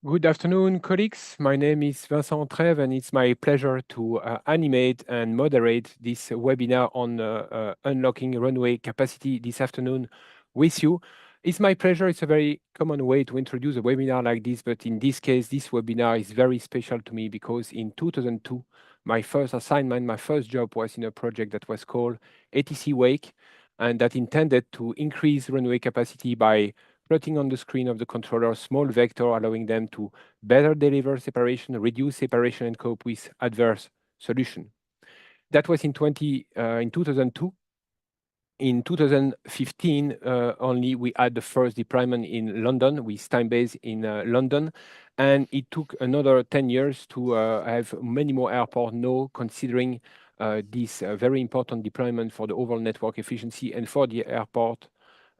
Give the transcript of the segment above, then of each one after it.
Good afternoon, colleagues. My name is Vincent Trèves, and it's my pleasure to animate and moderate this webinar on unlocking runway capacity this afternoon with you. It's my pleasure. It's a very common way to introduce a webinar like this, but in this case, this webinar is very special to me because in 2002, my first assignment, my first job was in a project that was called ATC Wake, and that intended to increase runway capacity by plotting on the screen of the controller a small vector, allowing them to better deliver separation, reduce separation, and cope with adverse solution. That was in 2002. In 2015, only we had the first deployment in London with Timebase in London, and it took another 10 years to have many more airports now considering this very important deployment for the overall network efficiency and for the airport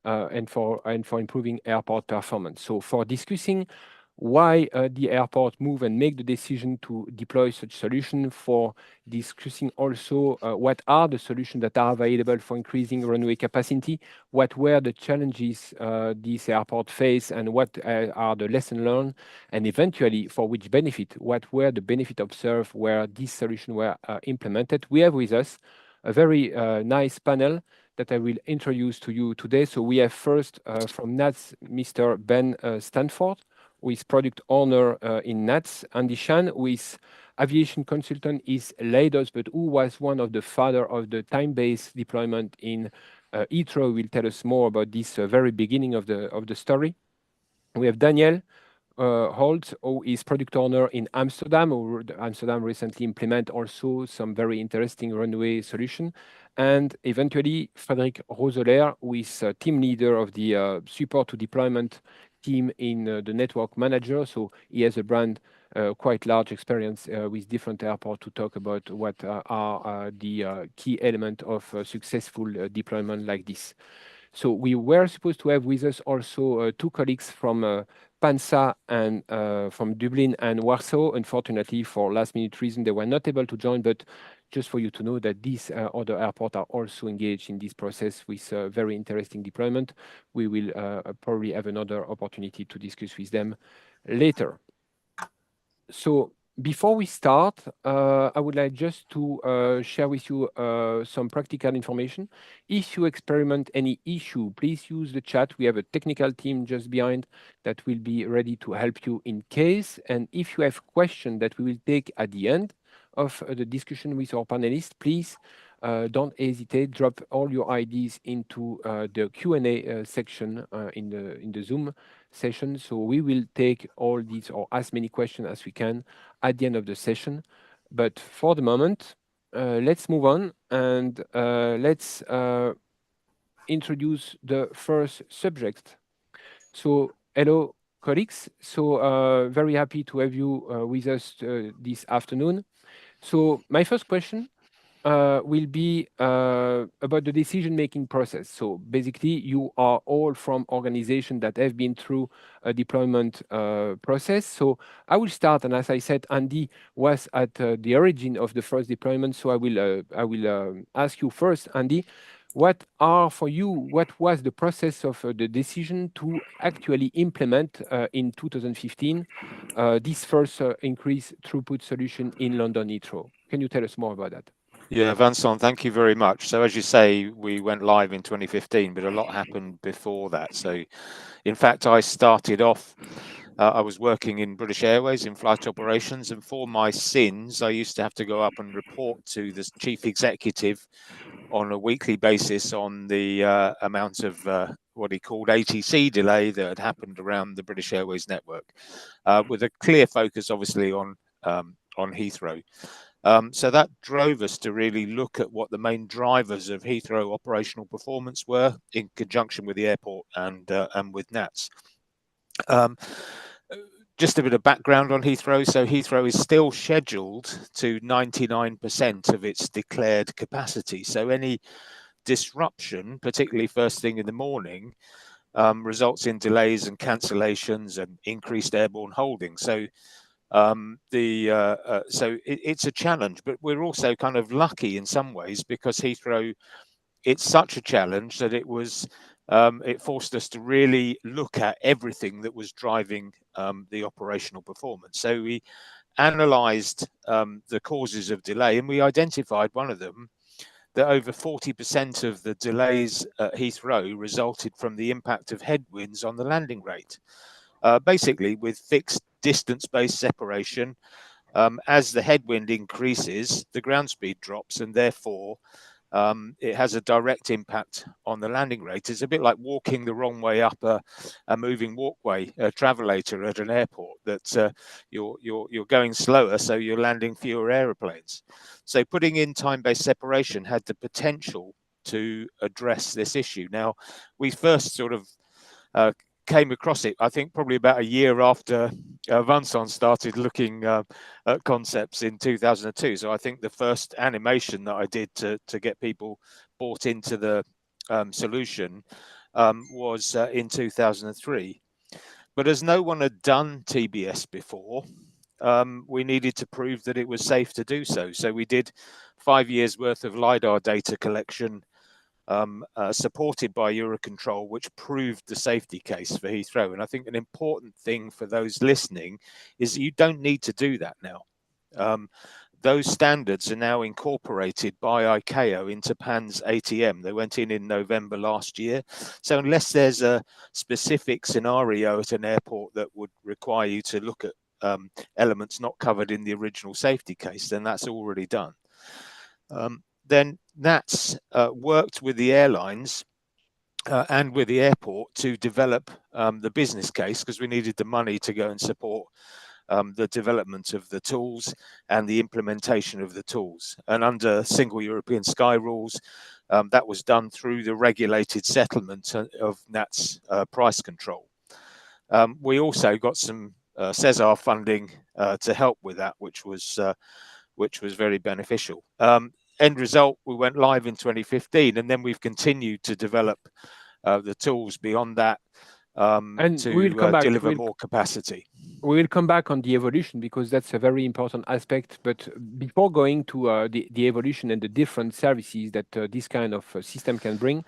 and for improving airport performance. So for discussing why the airport move and make the decision to deploy such solution, for discussing also what are the solutions that are available for increasing runway capacity, what were the challenges this airport face, and what are the lessons learned, and eventually for which benefit, what were the benefit observed where these solutions were implemented. We have with us a very nice panel that I will introduce to you today. So we have first from NATS, Mr. Ben Stanford, who is product owner in NATS. Andy Shan, who is aviation consultant, is Leidos, but who was one of the father of the time-based deployment in Heathrow. Will tell us more about this very beginning of the story. We have Daniel Holt, who is product owner in Amsterdam, who Amsterdam recently implement also some very interesting runway solution. And eventually, Frédéric Roseler, who is team leader of the support to deployment team in the network manager. So he has a brand quite large experience with different airports to talk about what are the key element of successful deployment like this. So we were supposed to have with us also two colleagues from Pansa and from Dublin and Warsaw. Unfortunately, for last-minute reason, they were not able to join, but just for you to know that these other airports are also engaged in this process with very interesting deployment. We will probably have another opportunity to discuss with them later. So before we start, I would like just to share with you some practical information. If you experiment any issue, please use the chat. We have a technical team just behind that will be ready to help you in case. And if you have questions that we will take at the end of the discussion with our panelists, please don't hesitate. Drop all your ideas into the Q&A section in the Zoom session. So we will take all these or as many questions as we can at the end of the session. But for the moment, let's move on and let's introduce the first subject. So hello, colleagues. So very happy to have you with us this afternoon. So my first question will be about the decision-making process. So basically, you are all from organizations that have been through a deployment process. So I will start, and as I said, Andy was at the origin of the first deployment. So I will ask you first, Andy, what are for you, what was the process of the decision to actually implement in 2015 this first increased throughput solution in London Heathrow? Can you tell us more about that? Yeah, Vincent, thank you very much. So as you say, we went live in 2015, but a lot happened before that. So in fact, I started off, I was working in British Airways in flight operations, and for my sins, I used to have to go up and report to the chief executive on a weekly basis on the amount of what he called ATC delay that had happened around the British Airways network, with a clear focus, obviously, on Heathrow. So that drove us to really look at what the main drivers of Heathrow operational performance were in conjunction with the airport and with NATS. Just a bit of background on Heathrow. So Heathrow is still scheduled to 99% of its declared capacity. So any disruption, particularly first thing in the morning, results in delays and cancellations and increased airborne holding. So it's a challenge, but we're also kind of lucky in some ways because Heathrow, it's such a challenge that it was it forced us to really look at everything that was driving the operational performance. So we analysed the causes of delay, and we identified one of them, that over 40% of the delays at Heathrow resulted from the impact of headwinds on the landing rate. Basically, with fixed distance-based separation, as the headwind increases, the ground speed drops, and therefore it has a direct impact on the landing rate. It's a bit like walking the wrong way up a moving walkway, a travelator at an airport, that you're going slower, so you're landing fewer aeroplanes. So putting in time-based separation had the potential to address this issue. Now, we first sort of came across it, I think, probably about a year after Vincent started looking at concepts in 2002. So I think the first animation that I did to get people bought into the solution was in 2003. But as no one had done TBS before, we needed to prove that it was safe to do so. So we did 5 years worth of LiDAR data collection, supported by EUROCONTROL, which proved the safety case for Heathrow. And I think an important thing for those listening is that you don't need to do that now. Those standards are now incorporated by ICAO into PAN's ATM. They went in November last year. So unless there's a specific scenario at an airport that would require you to look at elements not covered in the original safety case, then that's already done. Then NATS worked with the airlines and with the airport to develop the business case, because we needed the money to go and support the development of the tools and the implementation of the tools. And under Single European Sky rules, that was done through the regulated settlement of NATS price control. We also got some CESAR funding to help with that, which was very beneficial. End result, we went live in 2015, and then we've continued to develop the tools beyond that to deliver more capacity. We will come back on the evolution, because that's a very important aspect. But before going to the evolution and the different services that this kind of system can bring,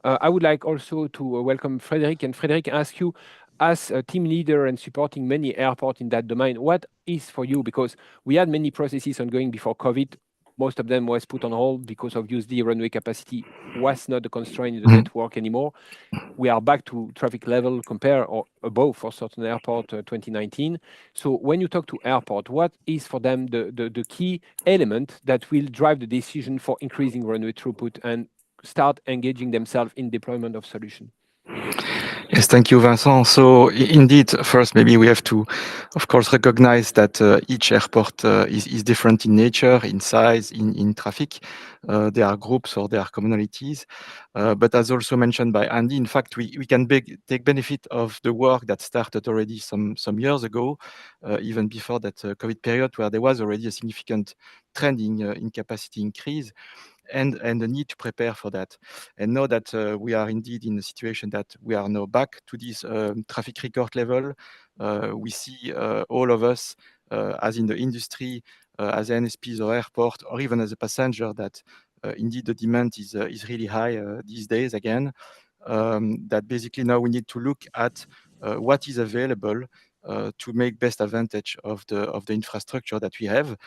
I would like also to welcome Frederic. And Frederic, ask you, as a team leader and supporting many airports in that domain, what is for you, because we had many processes ongoing before COVID. Most of them was put on hold because obviously runway capacity was not a constraint in the network anymore. We are back to traffic level compare or above for certain airport 2019. So when you talk to airport, what is for them the key element that will drive the decision for increasing runway throughput and start engaging themselves in deployment of solution? Yes, thank you, Vincent. So indeed, first, maybe we have to, of course, recognize that each airport is different in nature, in size, in traffic. There are groups or there are commonalities. But as also mentioned by Andy, in fact, we can take benefit of the work that started already some years ago, even before that COVID period, where there was already a significant trend in capacity increase. And the need to prepare for that. And know that we are indeed in a situation that we are now back to this traffic record level. We see all of us, as in the industry, as NSPs or airport, or even as a passenger, that indeed the demand is really high these days again. That basically now we need to look at what is available to make best advantage of the infrastructure that we have.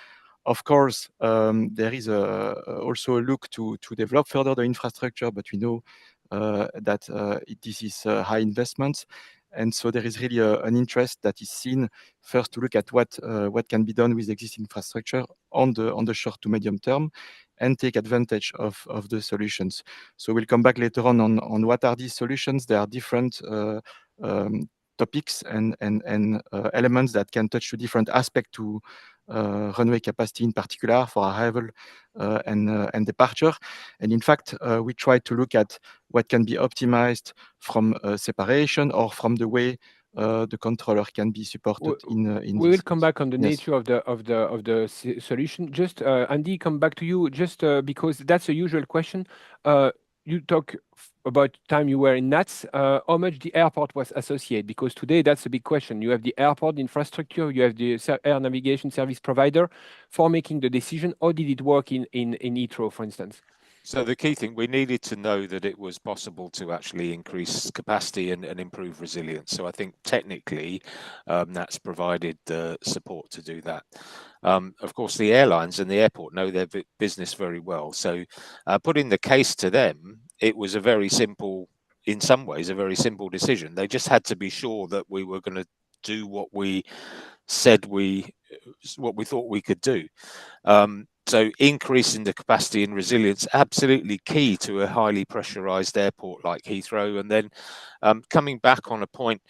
Of course, there is also a look to develop further the infrastructure, but we know that this is high investments. And so there is really an interest that is seen first to look at what can be done with existing infrastructure on the short to medium term and take advantage of the solutions. So we'll come back later on what are these solutions. There are different topics and elements that can touch to different aspects to runway capacity in particular for arrival and departure. And in fact, we try to look at what can be optimized from separation or from the way the controller can be supported in we will come back on the nature of the solution. Just Andy, come back to you, just because that's a usual question. You talk about time you were in NATS, how much the airport was associated, because today that's a big question. You have the airport infrastructure, you have the air navigation service provider for making the decision. How did it work in Heathrow, for instance? So the key thing, we needed to know that it was possible to actually increase capacity and improve resilience. So I think technically that's provided the support to do that. Of course, the airlines and the airport know their business very well. So putting the case to them, it was a very simple, in some ways, a very simple decision. They just had to be sure that we were going to do what we said what we thought we could do. So increasing the capacity and resilience, absolutely key to a highly pressurized airport like Heathrow. And then coming back on a point,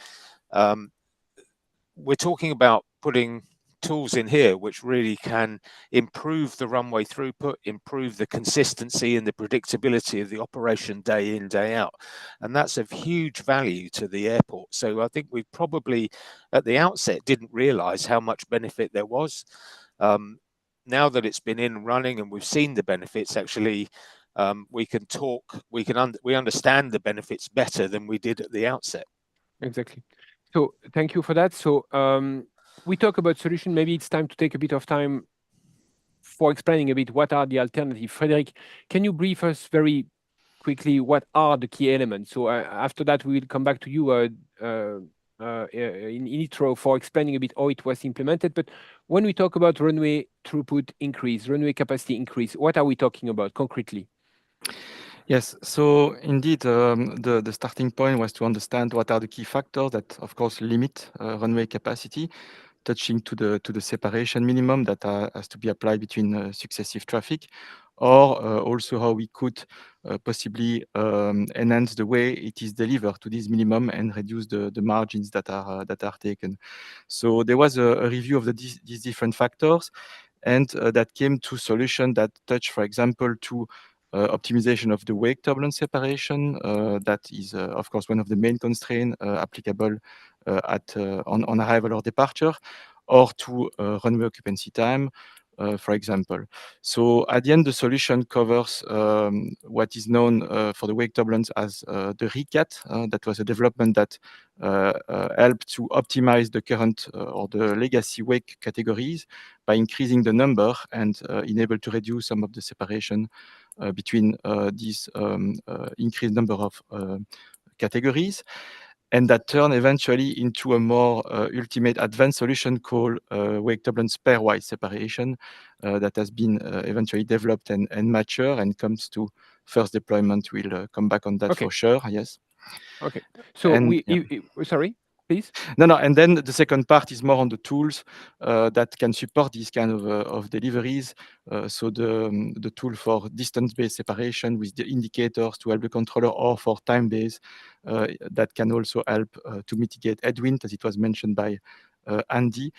we're talking about putting tools in here which really can improve the runway throughput, improve the consistency and the predictability of the operation day in, day out. And that's of huge value to the airport. So I think we probably at the outset didn't realize how much benefit there was. Now that it's been in running and we've seen the benefits, actually, we understand the benefits better than we did at the outset. Exactly. So thank you for that. So we talk about solution. Maybe it's time to take a bit of time for explaining a bit what are the alternatives. Frederic, can you brief us very quickly what are the key elements? So after that, we will come back to you in intro for explaining a bit how it was implemented. But when we talk about runway throughput increase, runway capacity increase, what are we talking about concretely? Yes, so indeed, the starting point was to understand what are the key factors that, of course, limit runway capacity, touching to the separation minimum that has to be applied between successive traffic, or also how we could possibly enhance the way it is delivered to this minimum and reduce the margins that are taken. So there was a review of these different factors, and that came to solution that touch, for example, to optimization of the wake turbulence separation. That is, of course, one of the main constraints applicable on arrival or departure, or to runway occupancy time, for example. So at the end, the solution covers what is known for the wake turbulence as the RECAT. That was a development that helped to optimize the current or the legacy wake categories by increasing the number and enable to reduce some of the separation between these increased number of categories. And that turned eventually into a more ultimate advanced solution called wake turbulence pairwise separation that has been eventually developed and mature and comes to first deployment. We'll come back on that for sure. Yes. Okay. So and, sorry, please. No, and then the second part is more on the tools that can support these kind of deliveries. So the tool for distance-based separation with the indicators to help the controller, or for time-based that can also help to mitigate headwind, as it was mentioned by Andy.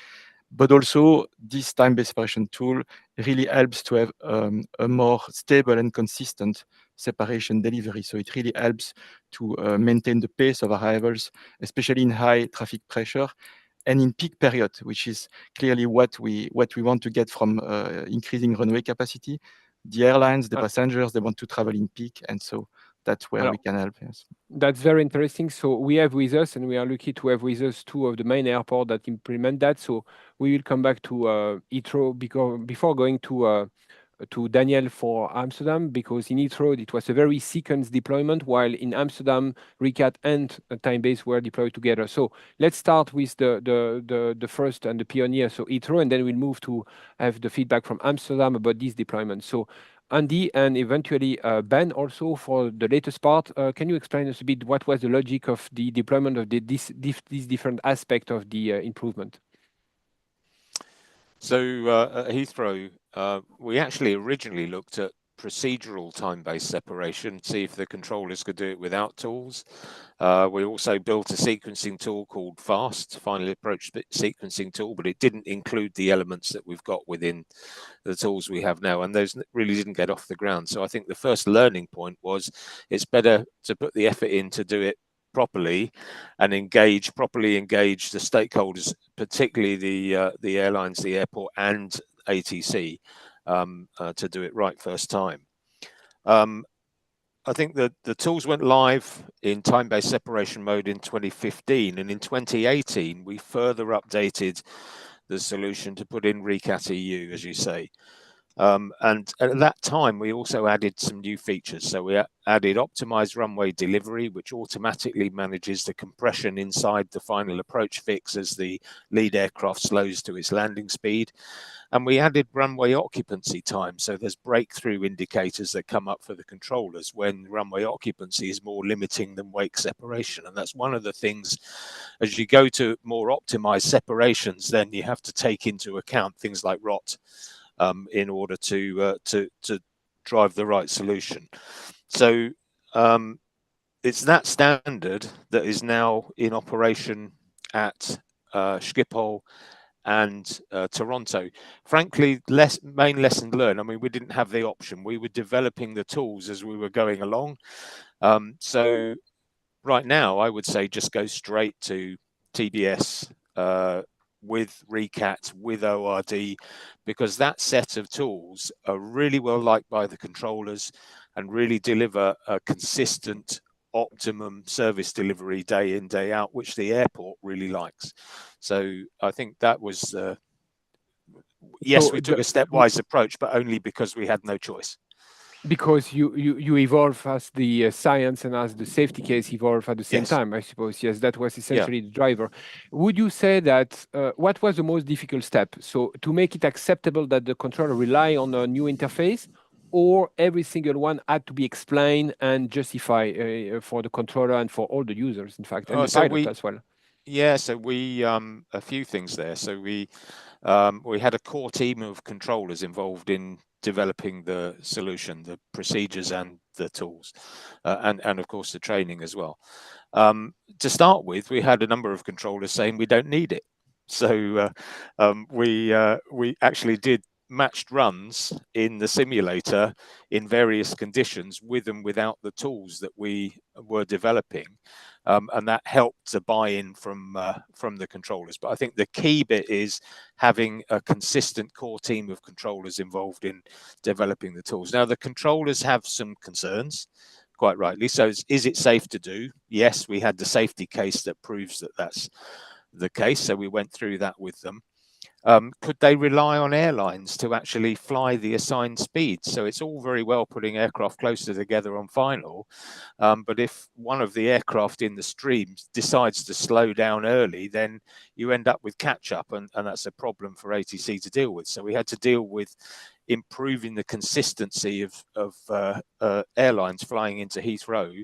But also, this time-based separation tool really helps to have a more stable and consistent separation delivery. So it really helps to maintain the pace of arrivals, especially in high traffic pressure and in peak period, which is clearly what we want to get from increasing runway capacity. The airlines, the passengers, they want to travel in peak, and so that's where we can help. Yes. That's very interesting. So we have with us, and we are lucky to have with us two of the main airports that implement that. So we will come back to Heathrow before going to Daniel for Amsterdam, because in Heathrow it was a very sequenced deployment, while in Amsterdam RECAT and time-based were deployed together. So let's start with the first and the pioneer, so Heathrow, and then we'll move to have the feedback from Amsterdam about these deployments. So Andy and eventually Ben also for the latest part. Can you explain us a bit what was the logic of the deployment of these different aspects of the improvement? So at Heathrow, we actually originally looked at procedural time-based separation, see if the controllers could do it without tools. We also built a sequencing tool called FAST, Final Approach Sequencing Tool, but it didn't include the elements that we've got within the tools we have now, and those really didn't get off the ground. So I think the first learning point was it's better to put the effort in to do it properly and properly engage the stakeholders, particularly the airlines, the airport, and ATC, to do it right first time. I think that the tools went live in time-based separation mode in 2015, and in 2018 we further updated the solution to put in RECAT EU, as you say. And at that time, we also added some new features. So we added optimized runway delivery, which automatically manages the compression inside the final approach fix as the lead aircraft slows to its landing speed. And we added runway occupancy time. So there's breakthrough indicators that come up for the controllers when runway occupancy is more limiting than wake separation. And that's one of the things, as you go to more optimized separations, then you have to take into account things like ROT in order to drive the right solution. So it's that standard that is now in operation at Schiphol and Toronto. Frankly, main lesson learned. I mean, we didn't have the option. We were developing the tools as we were going along. So right now, I would say just go straight to TBS with RECAT, with ORD, because that set of tools are really well liked by the controllers and really deliver a consistent optimum service delivery day in, day out, which the airport really likes. So I think that was, yes, so we took a stepwise approach, but only because we had no choice. Because you evolve as the science and as the safety case evolve at the same time, I suppose. Yes, that was essentially the driver. Would you say that what was the most difficult step? So to make it acceptable that the controller rely on a new interface, or every single one had to be explained and justified for the controller and for all the users, in fact, and the pilot as well? Yeah, so we a few things there. So we had a core team of controllers involved in developing the solution, the procedures and the tools, and of course the training as well. To start with, we had a number of controllers saying we don't need it. So we actually did matched runs in the simulator in various conditions with and without the tools that we were developing. And that helped to buy-in from the controllers. But I think the key bit is having a consistent core team of controllers involved in developing the tools. Now, the controllers have some concerns, quite rightly. So is it safe to do? Yes, we had the safety case that proves that that's the case. So we went through that with them. Could they rely on airlines to actually fly the assigned speed? So it's all very well putting aircraft closer together on final, but if one of the aircraft in the stream decides to slow down early, then you end up with catch-up, and that's a problem for ATC to deal with. So we had to deal with improving the consistency of airlines flying into Heathrow,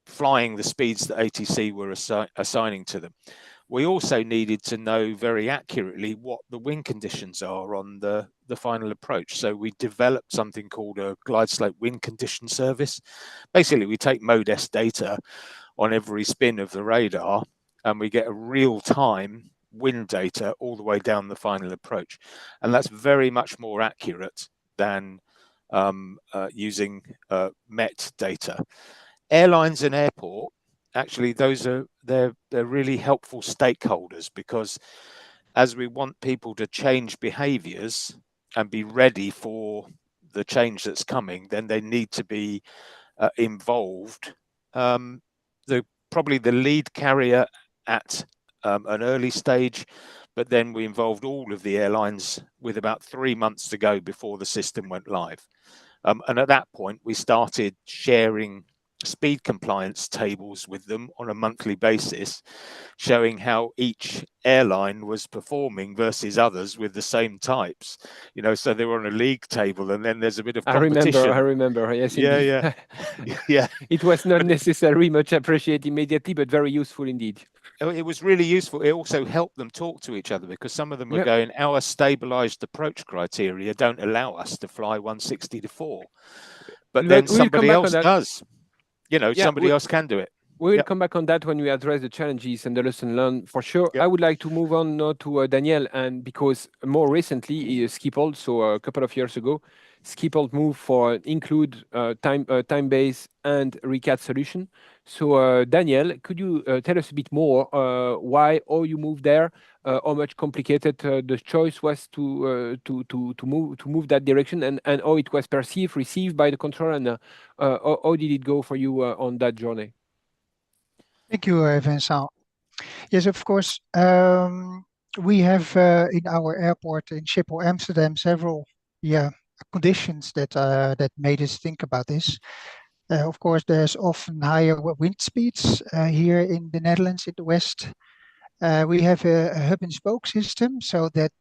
flying the speeds that ATC were assigning to them. We also needed to know very accurately what the wind conditions are on the final approach. So we developed something called a glide slope wind condition service. Basically, we take MODES data on every spin of the radar, and we get a real-time wind data all the way down the final approach. And that's very much more accurate than using MET data. Airlines and airport, actually, they're really helpful stakeholders, because as we want people to change behaviors and be ready for the change that's coming, then they need to be involved. Probably the lead carrier at an early stage, but then we involved all of the airlines with about 3 months to go before the system went live. And at that point, we started sharing speed compliance tables with them on a monthly basis, showing how each airline was performing versus others with the same types. So they were on a league table, and then there's a bit of competition. I remember. Yes, yeah, yeah. It was not necessarily much appreciated immediately, but very useful indeed. It was really useful. It also helped them talk to each other, because some of them were going, our stabilized approach criteria don't allow us to fly 160 to 4. But then somebody else does. Somebody else can do it. We will come back on that when we address the challenges and the lesson learned, for sure. I would like to move on now to Daniel, and because more recently, Schiphol, so a couple of years ago, Schiphol moved for include time-based and RECAT solution. So Daniel, could you tell us a bit more why, how you moved there, how much complicated the choice was to move that direction, and how it was received by the controller, and how did it go for you on that journey? Thank you, Vincent. Yes, of course. we have in our airport in Schiphol, Amsterdam, several conditions that made us think about this. Of course, there's often higher wind speeds here in the Netherlands, in the west. We have a hub and spoke system, so that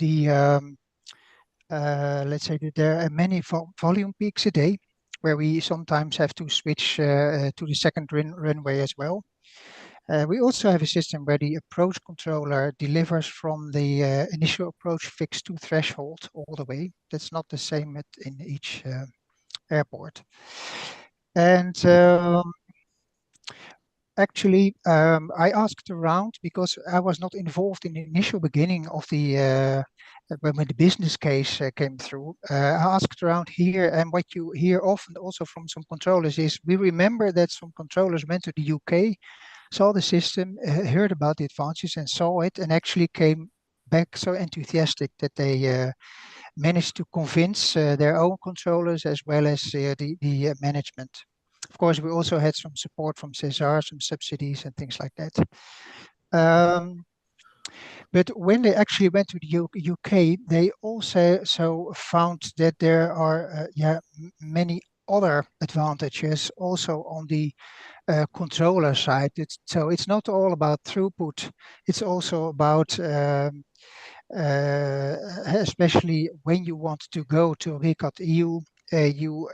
let's say that there are many volume peaks a day, where we sometimes have to switch to the second runway as well. We also have a system where the approach controller delivers from the initial approach fix to threshold all the way. That's not the same in each airport. And actually, I asked around because I was not involved in the initial beginning of the when the business case came through. I asked around here, and what you hear often also from some controllers is, we remember that some controllers went to the UK, saw the system, heard about the advantages and saw it, and actually came back so enthusiastic that they managed to convince their own controllers as well as the management. Of course, we also had some support from CSR, some subsidies and things like that. But when they actually went to the UK, they also found that there are many other advantages also on the controller side. So it's not all about throughput. It's also about especially when you want to go to RECAT EU, you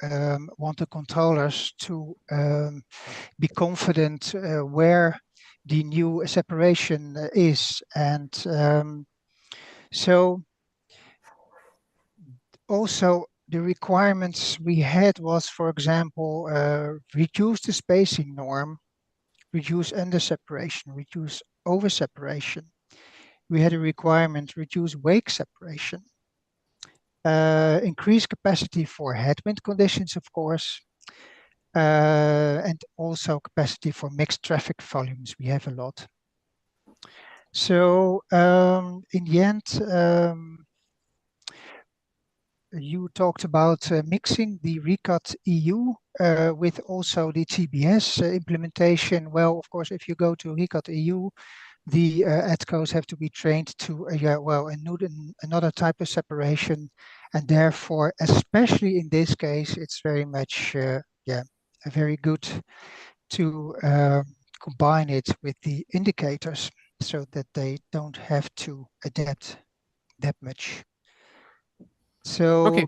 want the controllers to be confident where the new separation is. And so also the requirements we had was, for example, reduce the spacing norm, reduce under separation, reduce over separation. We had a requirement, reduce wake separation, increase capacity for headwind conditions, of course, and also capacity for mixed traffic volumes. We have a lot. So in the end, you talked about mixing the RECAT EU with also the TBS implementation. Well, of course, if you go to RECAT EU, the ATCOs have to be trained to another type of separation, and therefore, especially in this case, it's very much very good to combine it with the indicators so that they don't have to adapt that much. So Okay.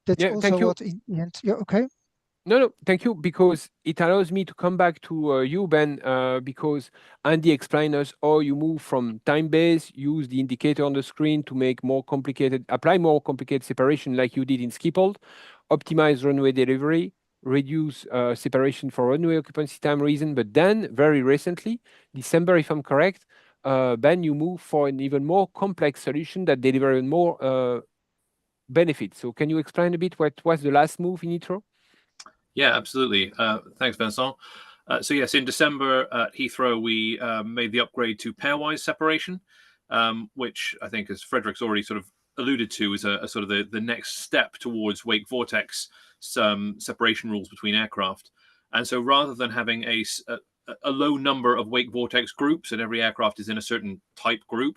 that's Yeah, also thank you. what in the end. Yeah, okay. No, thank you, because it allows me to come back to you, Ben, because Andy explained us how you move from time-based, use the indicator on the screen to make more complicated, apply more complicated separation like you did in Scalable, optimize runway delivery, reduce separation for runway occupancy time reason. But then, very recently, December, if I'm correct, Ben, you move for an even more complex solution that delivers more benefits. So can you explain a bit what was the last move in Heathrow? Yeah, absolutely. Thanks, Vincent. So yes, in December at Heathrow, we made the upgrade to pairwise separation, which I think, as Frederick's already sort of alluded to, is a sort of the next step towards wake vortex separation rules between aircraft. And so rather than having a low number of wake vortex groups and every aircraft is in a certain type group,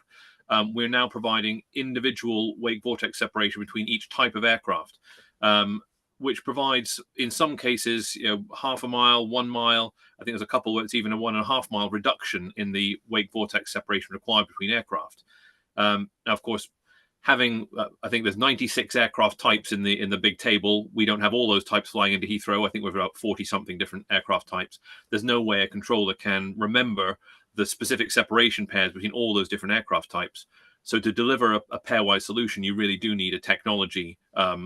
we're now providing individual wake vortex separation between each type of aircraft. Which provides, in some cases, half a mile, 1 mile. I think there's a couple where it's even a 1.5 mile reduction in the wake vortex separation required between aircraft. Now, of course, having, I think there's 96 aircraft types in the big table. We don't have all those types flying into Heathrow. I think we've about 40-something different aircraft types. There's no way a controller can remember the specific separation pairs between all those different aircraft types. So to deliver a pairwise solution, you really do need a technology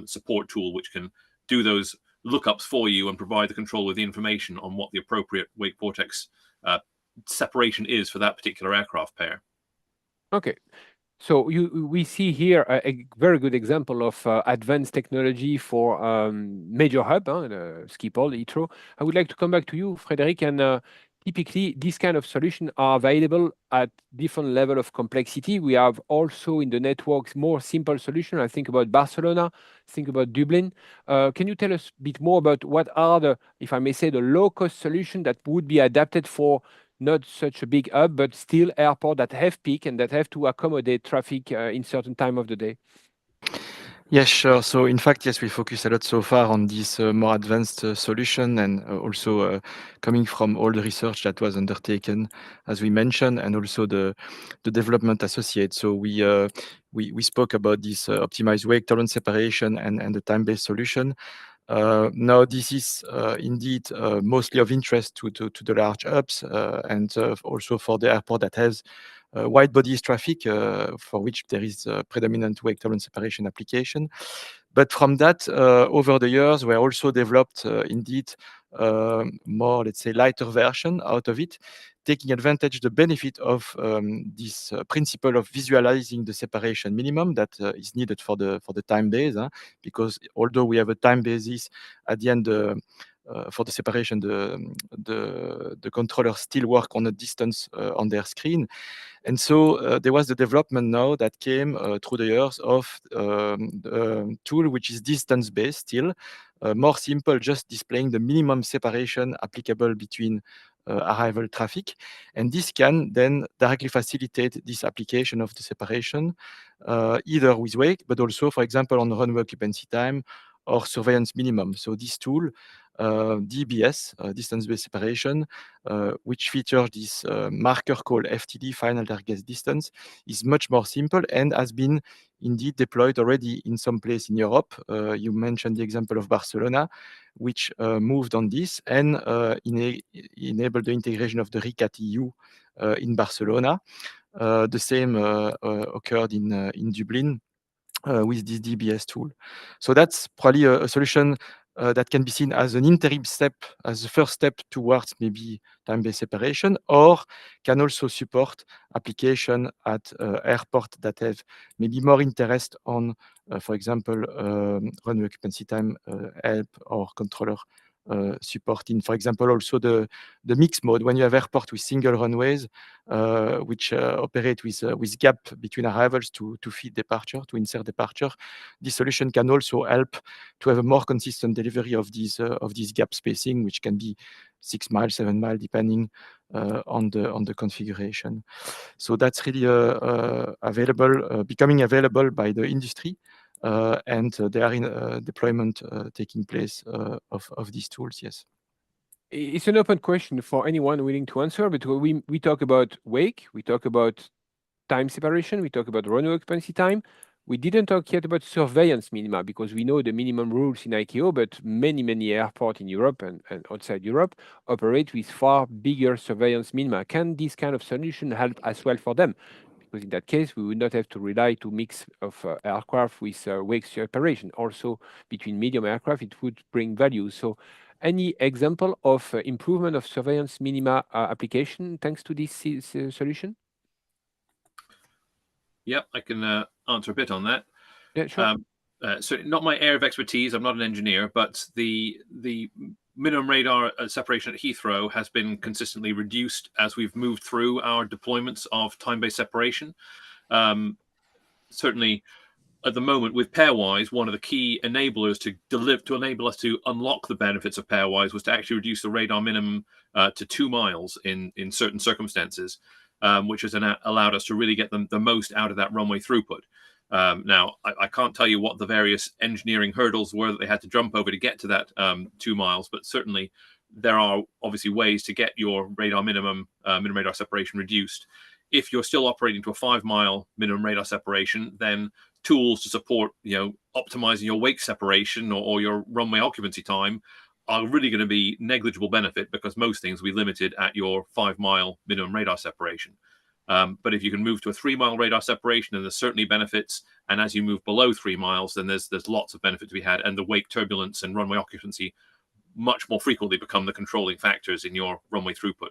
support tool which can do those lookups for you and provide the controller with the information on what the appropriate wake vortex separation is for that particular aircraft pair. Okay. So we see here a very good example of advanced technology for major hub, Schiphol, Heathrow. I would like to come back to you, Frederick, and typically these kind of solutions are available at different level of complexity. We have also in the networks more simple solutions. I think about Barcelona, think about Dublin. Can you tell us a bit more about what are the, if I may say, the low-cost solution that would be adapted for not such a big hub, but still airport that have peak and that have to accommodate traffic in certain time of the day? Yes, sure. So in fact, yes, we focus a lot so far on this more advanced solution, and also coming from all the research that was undertaken, as we mentioned, and also the development associated. So we spoke about this optimized wake tolerance separation and the time-based solution. Now, this is indeed mostly of interest to the large hubs and also for the airport that has wide bodies traffic, for which there is predominant wake tolerance separation application. But from that, over the years, we also developed indeed more, let's say, lighter version out of it, taking advantage the benefit of this principle of visualizing the separation minimum that is needed for the time base, because although we have a time basis at the end. For the separation, the controller still work on a distance on their screen. And so there was the development now that came through the years of the tool which is distance-based still, more simple, just displaying the minimum separation applicable between arrival traffic. And this can then directly facilitate this application of the separation, either with wake, but also, for example, on runway occupancy time or surveillance minimum. So this tool, DBS, distance-based separation, which features this marker called FTD, final target distance, is much more simple and has been indeed deployed already in some place in Europe. You mentioned the example of Barcelona, which moved on this and enabled the integration of the RICAT EU in Barcelona. The same occurred in Dublin with this DBS tool. So that's probably a solution that can be seen as an interim step, as the first step towards maybe time-based separation, or can also support application at airport that have maybe more interest on, for example, runway occupancy time help or controller supporting, for example, also the mixed mode when you have airport with single runways, which operate with gap between arrivals to feed departure, to insert departure. This solution can also help to have a more consistent delivery of these gap spacing, which can be 6 miles, 7 miles, depending on the configuration. So that's really available, becoming available by the industry. And there are in deployment taking place of these tools, yes. It's an open question for anyone willing to answer, but we talk about wake, we talk about time separation, we talk about runway occupancy time. We didn't talk yet about surveillance minima, because we know the minimum rules in ICAO, but many airports in Europe and outside Europe operate with far bigger surveillance minima. Can this kind of solution help as well for them? Because in that case, we would not have to rely to mix of aircraft with wake separation. Also, between medium aircraft, it would bring value. So any example of improvement of surveillance minima application thanks to this solution? Yep, I can answer a bit on that. Yeah, sure. So not my area of expertise. I'm not an engineer, but the minimum radar separation at Heathrow has been consistently reduced as we've moved through our deployments of time-based separation. Certainly, at the moment with pairwise, one of the key enablers to enable us to unlock the benefits of pairwise was to actually reduce the radar minimum to 2 miles in certain circumstances, which has allowed us to really get the most out of that runway throughput. Now, I can't tell you what the various engineering hurdles were that they had to jump over to get to that 2 miles, but certainly there are obviously ways to get your radar minimum radar separation reduced. If you're still operating to a 5 mile minimum radar separation, then tools to support, optimizing your wake separation or your runway occupancy time are really going to be negligible benefit, because most things will be limited at your 5 mile minimum radar separation. But if you can move to a 3 mile radar separation, then there's certainly benefits. And as you move below 3 miles, then there's lots of benefit to be had. And the wake turbulence and runway occupancy much more frequently become the controlling factors in your runway throughput.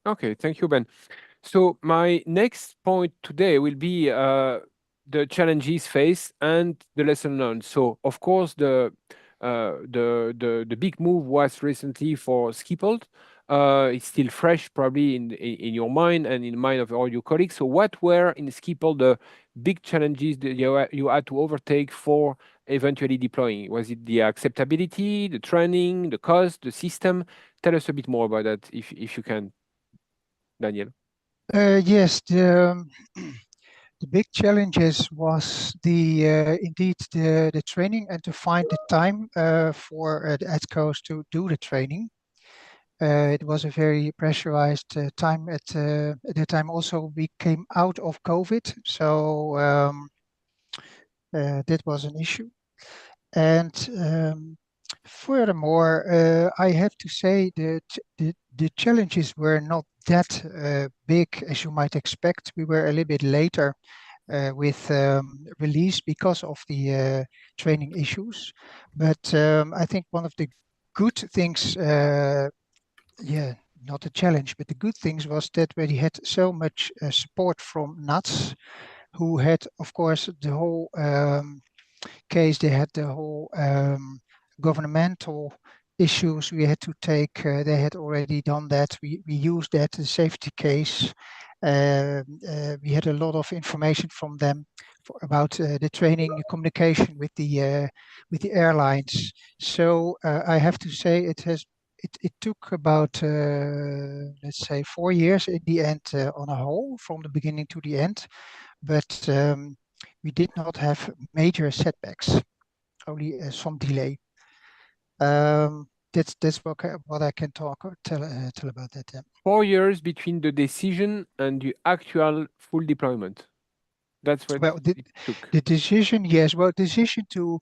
Okay, thank you, Ben. So my next point today will be the challenges faced and the lesson learned. So of course the big move was recently for Scalable. It's still fresh, probably in your mind and in the mind of all your colleagues. So what were in Scalable the big challenges that you had to overtake for eventually deploying? Was it the acceptability, the training, the cost, the system? Tell us a bit more about that, if you can. Daniel? Yes, the big challenges was indeed the training and to find the time for the EDCOs to do the training. It was a very pressurized time at the time. Also, we came out of COVID, so that was an issue. And furthermore, I have to say that the challenges were not that big as you might expect. We were a little bit later with release because of the training issues. But I think one of the good things, yeah, not a challenge, but the good things was that we had so much support from NATS, who had, of course, the whole case. They had the whole governmental issues we had to take. They had already done that. We used that as a safety case. We had a lot of information from them about the training, the communication with the airlines. So I have to say it took about let's say 4 years in the end on a whole, from the beginning to the end. But we did not have major setbacks, only some delay. That's what I can tell about that. Yeah. 4 years between the decision and the actual full deployment. That's what it took. The decision, yes. Well, decision to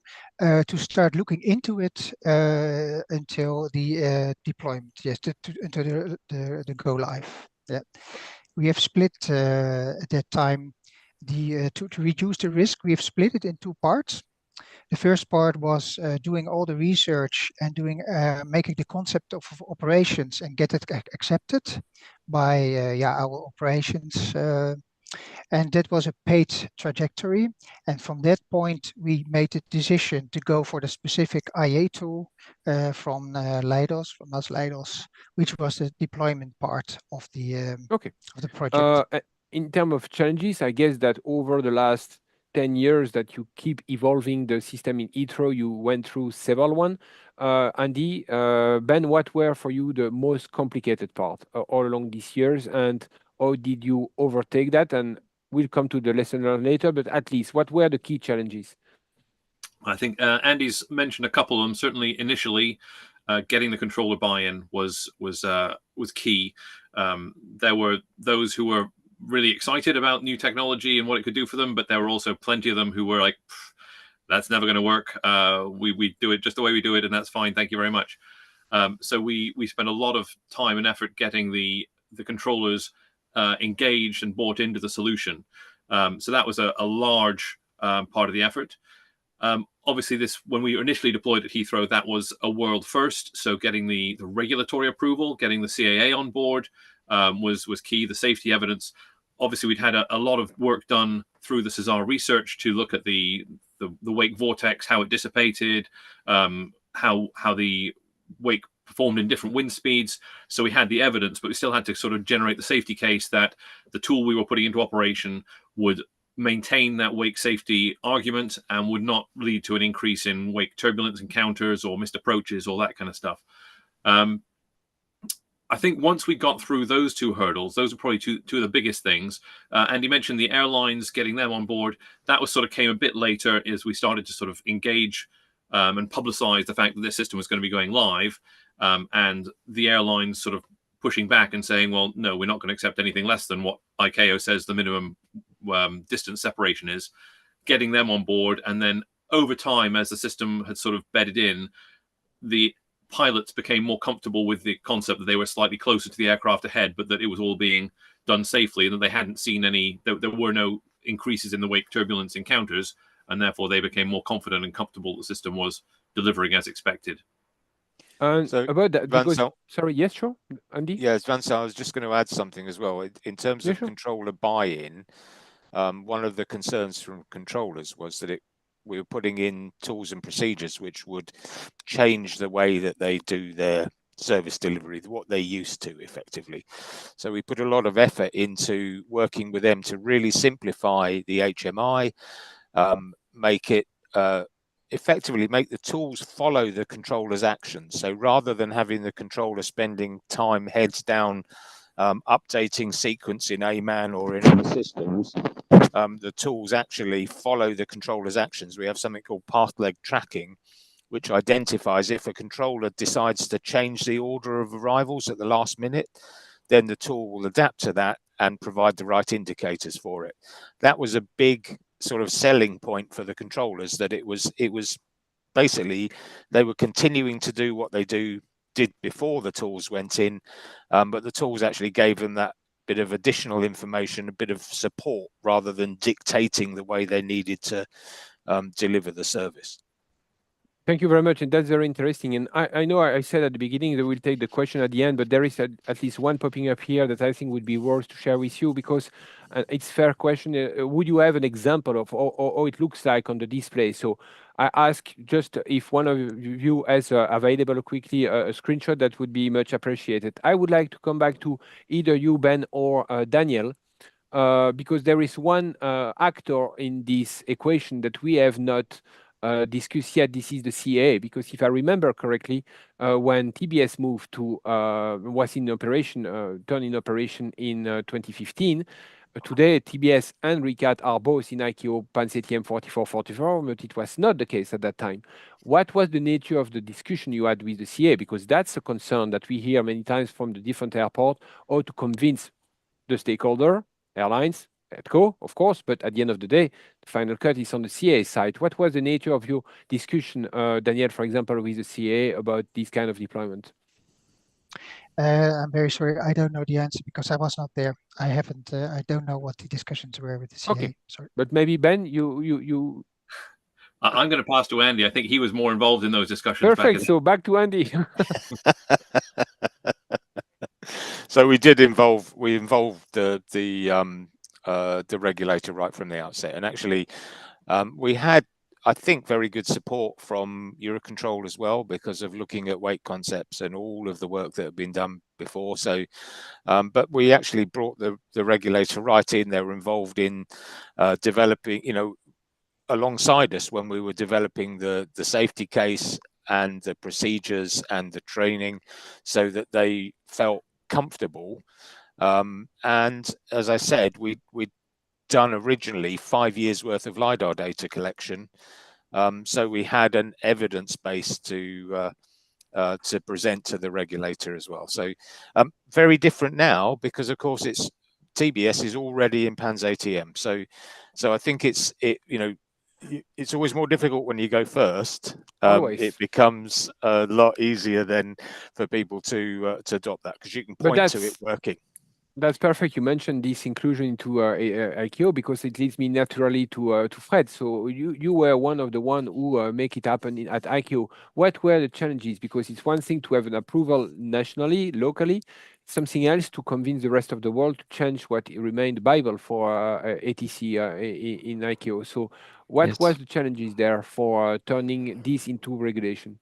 start looking into it until the deployment, yes, until the go live. Yeah, we have split at that time to reduce the risk. We have split it in 2 parts. The first part was doing all the research and making the concept of operations and get it accepted by our operations. And that was a paid trajectory. And from that point, we made the decision to go for the specific IA tool from Leidos, from NAS Leidos, which was the deployment part of the project. In terms of challenges, I guess that over the last 10 years that you keep evolving the system in Heathrow, you went through several ones. Andy, Ben, what were for you the most complicated part all along these years, and how did you overtake that? And we'll come to the lesson learned later, but at least what were the key challenges? I think Andy's mentioned a couple of them. Certainly initially, getting the controller buy-in was key. There were those who were really excited about new technology and what it could do for them, but there were also plenty of them who were like, that's never going to work. We do it just the way we do it, and that's fine. Thank you very much. So we spent a lot of time and effort getting the controllers engaged and bought into the solution. So that was a large part of the effort. Obviously, when we initially deployed at Heathrow, that was a world first. So getting the regulatory approval, getting the CAA on board was key. The safety evidence. Obviously, we'd had a lot of work done through the CESAR research to look at the wake vortex, how it dissipated, how the wake performed in different wind speeds. So we had the evidence, but we still had to sort of generate the safety case that the tool we were putting into operation would maintain that wake safety argument and would not lead to an increase in wake turbulence encounters or missed approaches, all that kind of stuff. I think once we got through those 2 hurdles, those are probably two of the biggest things. Andy mentioned the airlines, getting them on board. That was sort of came a bit later as we started to sort of engage and publicize the fact that this system was going to be going live, and the airlines sort of pushing back and saying, well, no, we're not going to accept anything less than what ICAO says the minimum distance separation is, getting them on board. And then over time, as the system had sort of bedded in, the pilots became more comfortable with the concept that they were slightly closer to the aircraft ahead, but that it was all being done safely, and that they hadn't seen there were no increases in the wake turbulence encounters, and therefore they became more confident and comfortable the system was delivering as expected. So about that, because, sorry, yes, sure, Andy? Yes, Vincent, I was just going to add something as well. In terms of controller buy-in, one of the concerns from controllers was that we were putting in tools and procedures which would change the way that they do their service delivery, what they're used to effectively. So we put a lot of effort into working with them to really simplify the HMI, make it effectively make the tools follow the controller's actions. So rather than having the controller spending time heads down updating sequence in AMAN or in other systems, the tools actually follow the controller's actions. We have something called path leg tracking, which identifies if a controller decides to change the order of arrivals at the last minute, then the tool will adapt to that and provide the right indicators for it. That was a big sort of selling point for the controllers, that it was basically they were continuing to do what they did before the tools went in, but the tools actually gave them that bit of additional information, a bit of support, rather than dictating the way they needed to deliver the service. Thank you very much, and that's very interesting. And I know I said at the beginning that we'll take the question at the end, but there is at least one popping up here that I think would be worth to share with you, because it's a fair question. Would you have an example of how it looks like on the display? So I ask just if one of you has available quickly a screenshot, that would be much appreciated. I would like to come back to either you, Ben, or Daniel, because there is one actor in this equation that we have not discussed yet. This is the CA, because if I remember correctly, when TBS moved to was in operation, turned in operation in 2015. Today, TBS and RICAT are both in ICAO PAN-CTM 4444, but it was not the case at that time. What was the nature of the discussion you had with the CA? Because that's a concern that we hear many times from the different airports, or to convince the stakeholder, airlines, ETCO, of course, but at the end of the day, the final cut is on the CA side. What was the nature of your discussion, Daniel, for example, with the CA about this kind of deployment? I'm very sorry, I don't know the answer because I was not there. I haven't. I don't know what the discussions were with the CA. Okay, sorry. But maybe Ben, you. I'm going to pass to Andy. I think he was more involved in those discussions. Perfect. So back to Andy. So we involved the regulator right from the outset, and actually we had, I think, very good support from EUROCONTROL as well, because of looking at weight concepts and all of the work that had been done before. So, but we actually brought the regulator right in. They were involved in developing, alongside us when we were developing the safety case and the procedures and the training, so that they felt comfortable. And as I said, we'd done originally 5 years worth of LiDAR data collection. So we had an evidence base to present to the regulator as well. So very different now, because of course TBS is already in PAN-ATM. So I think it's always more difficult when you go first. It becomes a lot easier then for people to adopt that, because you can point to it working. That's perfect. You mentioned this inclusion into ICAO, because it leads me naturally to Fred. So you were one of the who make it happen at ICAO. What were the challenges? Because it's one thing to have an approval nationally, locally, something else to convince the rest of the world to change what remained Bible for ATC in ICAO. So what was the challenges there for turning this into regulation?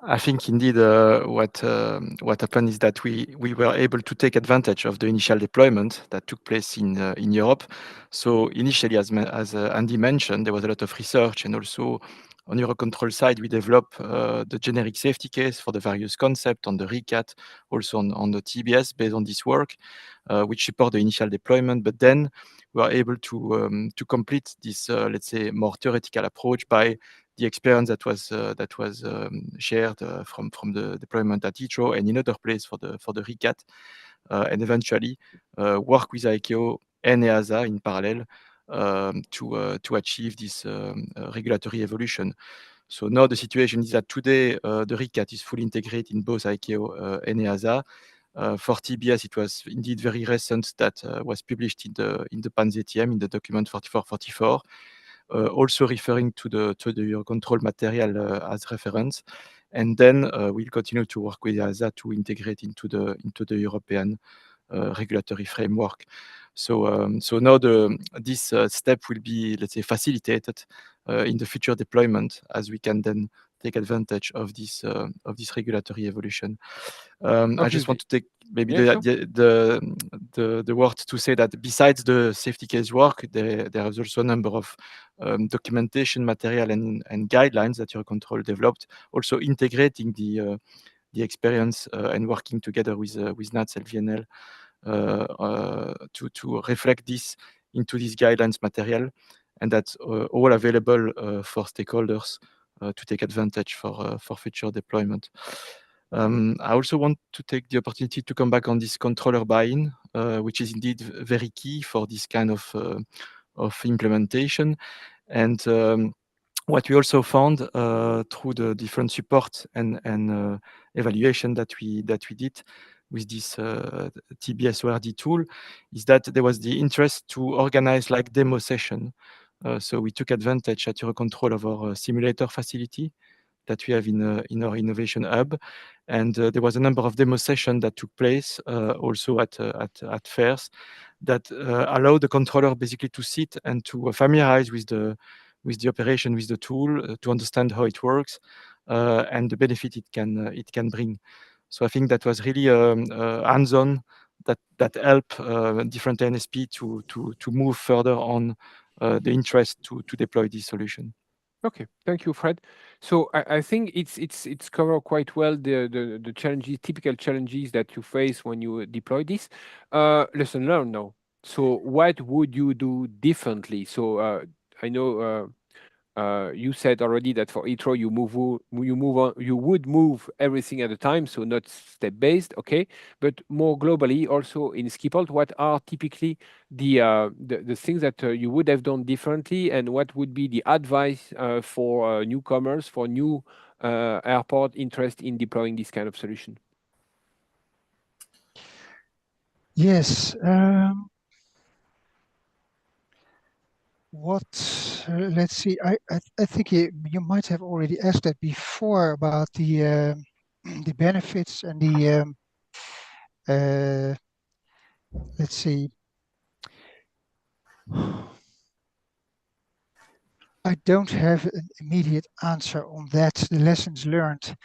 I think indeed what happened is that we were able to take advantage of the initial deployment that took place in Europe. So initially, as Andy mentioned, there was a lot of research, and also on EUROCONTROL side, we developed the generic safety case for the various concepts on the RICAT, also on the TBS based on this work, which support the initial deployment. But then we were able to complete this, let's say, more theoretical approach by the experience that was shared from the deployment at Heathrow and in other places for the RICAT, and eventually work with ICAO and EASA in parallel to achieve this regulatory evolution. So now the situation is that today the RICAT is fully integrated in both ICAO and EASA. For TBS, it was indeed very recent that was published in the PAN-ATM in the document 4444. Also referring to the EUROCONTROL material as reference, and then we'll continue to work with EASA to integrate into the European regulatory framework. So now this step will be, let's say, facilitated in the future deployment, as we can then take advantage of this regulatory evolution. I just want to take maybe the word to say that besides the safety case work, there is also a number of documentation material and guidelines that EUROCONTROL developed, also integrating the the experience and working together with NATS LVNL to reflect this into this guidelines material, and that's all available for stakeholders to take advantage for future deployment. I also want to take the opportunity to come back on this controller buy-in, which is indeed very key for this kind of implementation. And what we also found through the different support and evaluation that we did with this TBS ORD tool is that there was the interest to organize like demo session. So we took advantage at EUROCONTROL of our simulator facility that we have in our innovation hub, and there was a number of demo sessions that took place also at fairs that allowed the controller basically to sit and to familiarize with the operation, with the tool, to understand how it works and the benefit it can bring. So I think that was really hands-on that help different NSP to move further on the interest to deploy this solution. Okay, thank you, Fred. So I think it's covered quite well the challenges, typical challenges that you face when you deploy this. Lesson learned now. So what would you do differently? So I know you said already that for eTro you would move everything at a time, so not step based, okay. But more globally, also in Scalable, what are typically the things that you would have done differently, and what would be the advice for newcomers, for new airport interest in deploying this kind of solution? Yes. Let's see. I think you might have already asked that before about the benefits and the let's see. I don't have an immediate answer on that. The lessons learned.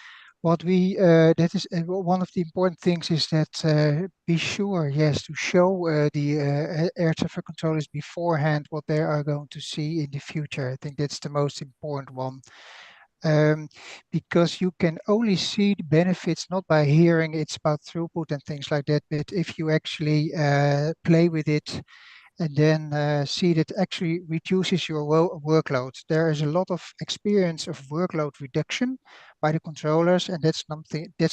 What we that is one of the important things is that be sure, yes, to show the air traffic controllers beforehand what they are going to see in the future. I think that's the most important one. Because you can only see the benefits not by hearing it's about throughput and things like that, but if you actually play with it and then see that actually reduces your workload. There is a lot of experience of workload reduction by the controllers, and that's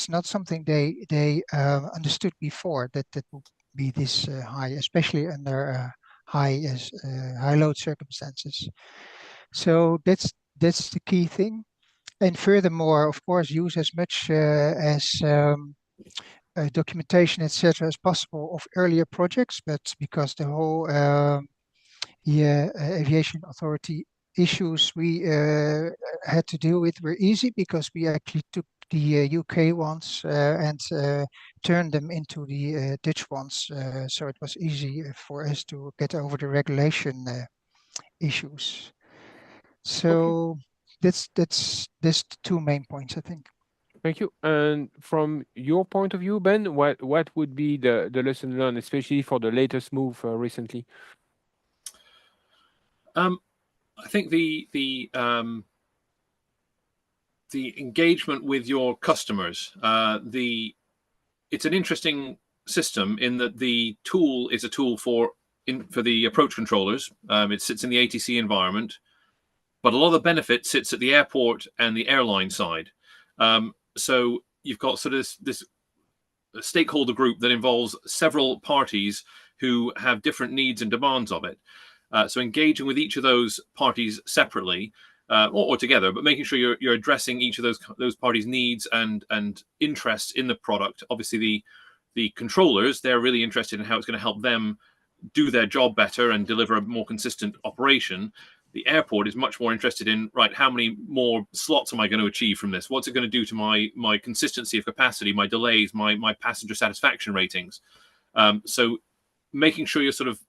not something they understood before, that would be this high, especially under high load circumstances. So that's the key thing. And furthermore, of course, use as much as documentation, etc., as possible of earlier projects, but because the whole aviation authority issues we had to deal with were easy, because we actually took the UK ones and turned them into the Dutch ones, so it was easy for us to get over the regulation issues. So okay. That's the two main points, I think. Thank you. And from your point of view, Ben, what would be the lesson learned, especially for the latest move recently? I think the engagement with your customers, it's an interesting system in that the tool is a tool for the approach controllers. It sits in the ATC environment, but a lot of the benefit sits at the airport and the airline side. So you've got sort of this stakeholder group that involves several parties who have different needs and demands of it. So engaging with each of those parties separately or together, but making sure you're addressing each of those parties' needs and interests in the product. Obviously, the controllers, they're really interested in how it's going to help them do their job better and deliver a more consistent operation. The airport is much more interested in, right, how many more slots am I going to achieve from this? What's it going to do to my consistency of capacity, my delays, my passenger satisfaction ratings? So making sure you're sort of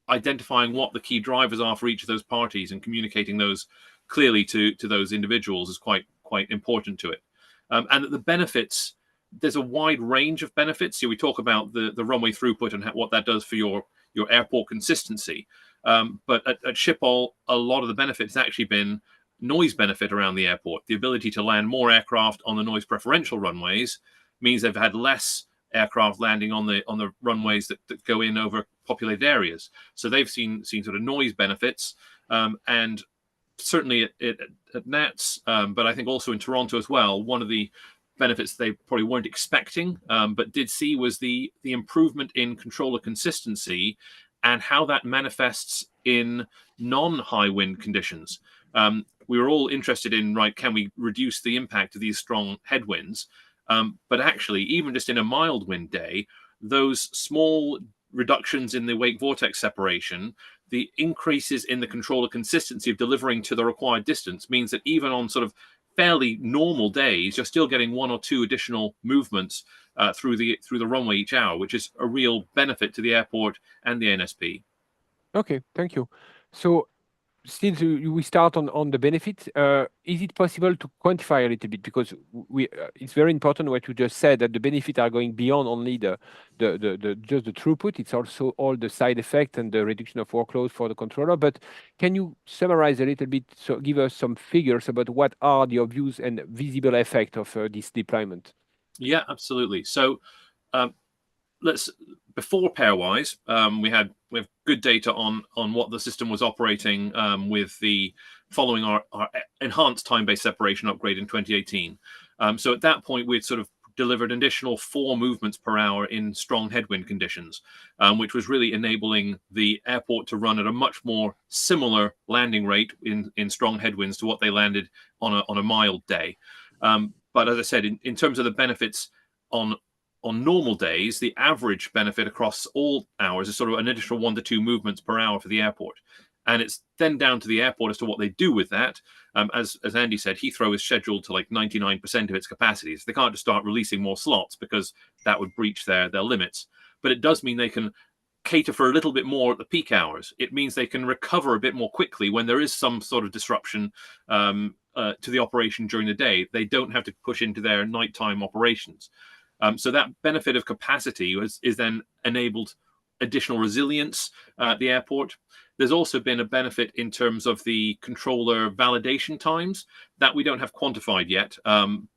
identifying what the key drivers are for each of those parties and communicating those clearly to those individuals is quite important to it. And the benefits, there's a wide range of benefits. So we talk about the runway throughput and what that does for your airport consistency. But at Schiphol, a lot of the benefit has actually been noise benefit around the airport, the ability to land more aircraft on the noise preferential runways means they've had less aircraft landing on the runways that go in over populated areas. So they've seen sort of noise benefits, and certainly at NATS, but I think also in Toronto as well. One of the benefits they probably weren't expecting, but did see, was the improvement in controller consistency and how that manifests in non-high wind conditions. We were all interested in, right, can we reduce the impact of these strong headwinds? But actually, even just in a mild wind day, those small reductions in the wake vortex separation, the increases in the controller consistency of delivering to the required distance, means that even on sort of fairly normal days, you're still getting 1 or 2 additional movements through the runway each hour, which is a real benefit to the airport and the NSP. Okay, thank you. So since we start on the benefit, is it possible to quantify a little bit? Because it's very important what you just said, that the benefits are going beyond only just the throughput. It's also all the side effect and the reduction of workload for the controller. But can you summarize a little bit, so give us some figures about what are the obvious and visible effect of this deployment? Yeah, absolutely. So before pairwise, we have good data on what the system was operating with the following our enhanced time-based separation upgrade in 2018. So at that point, we'd sort of delivered an additional 4 movements per hour in strong headwind conditions, which was really enabling the airport to run at a much more similar landing rate in strong headwinds to what they landed on a mild day. But as I said, in terms of the benefits on normal days, the average benefit across all hours is sort of an additional 1 to 2 movements per hour for the airport. And it's then down to the airport as to what they do with that. As Andy said, Heathrow is scheduled to like 99% of its capacity. So they can't just start releasing more slots, because that would breach their limits. But it does mean they can cater for a little bit more at the peak hours. It means they can recover a bit more quickly when there is some sort of disruption to the operation during the day. They don't have to push into their nighttime operations. So that benefit of capacity is then enabled additional resilience at the airport. There's also been a benefit in terms of the controller validation times that we don't have quantified yet,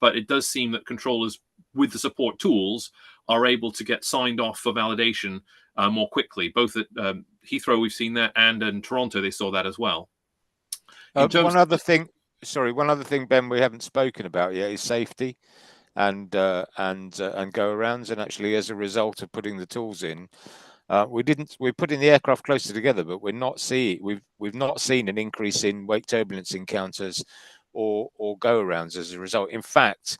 but it does seem that controllers with the support tools are able to get signed off for validation more quickly. Both at Heathrow, we've seen that, and in Toronto, they saw that as well. One other thing, Ben, we haven't spoken about yet is safety and go arounds. And actually, as a result of putting the tools in, we're putting the aircraft closer together, but we've not seen an increase in wake turbulence encounters or go arounds as a result. In fact,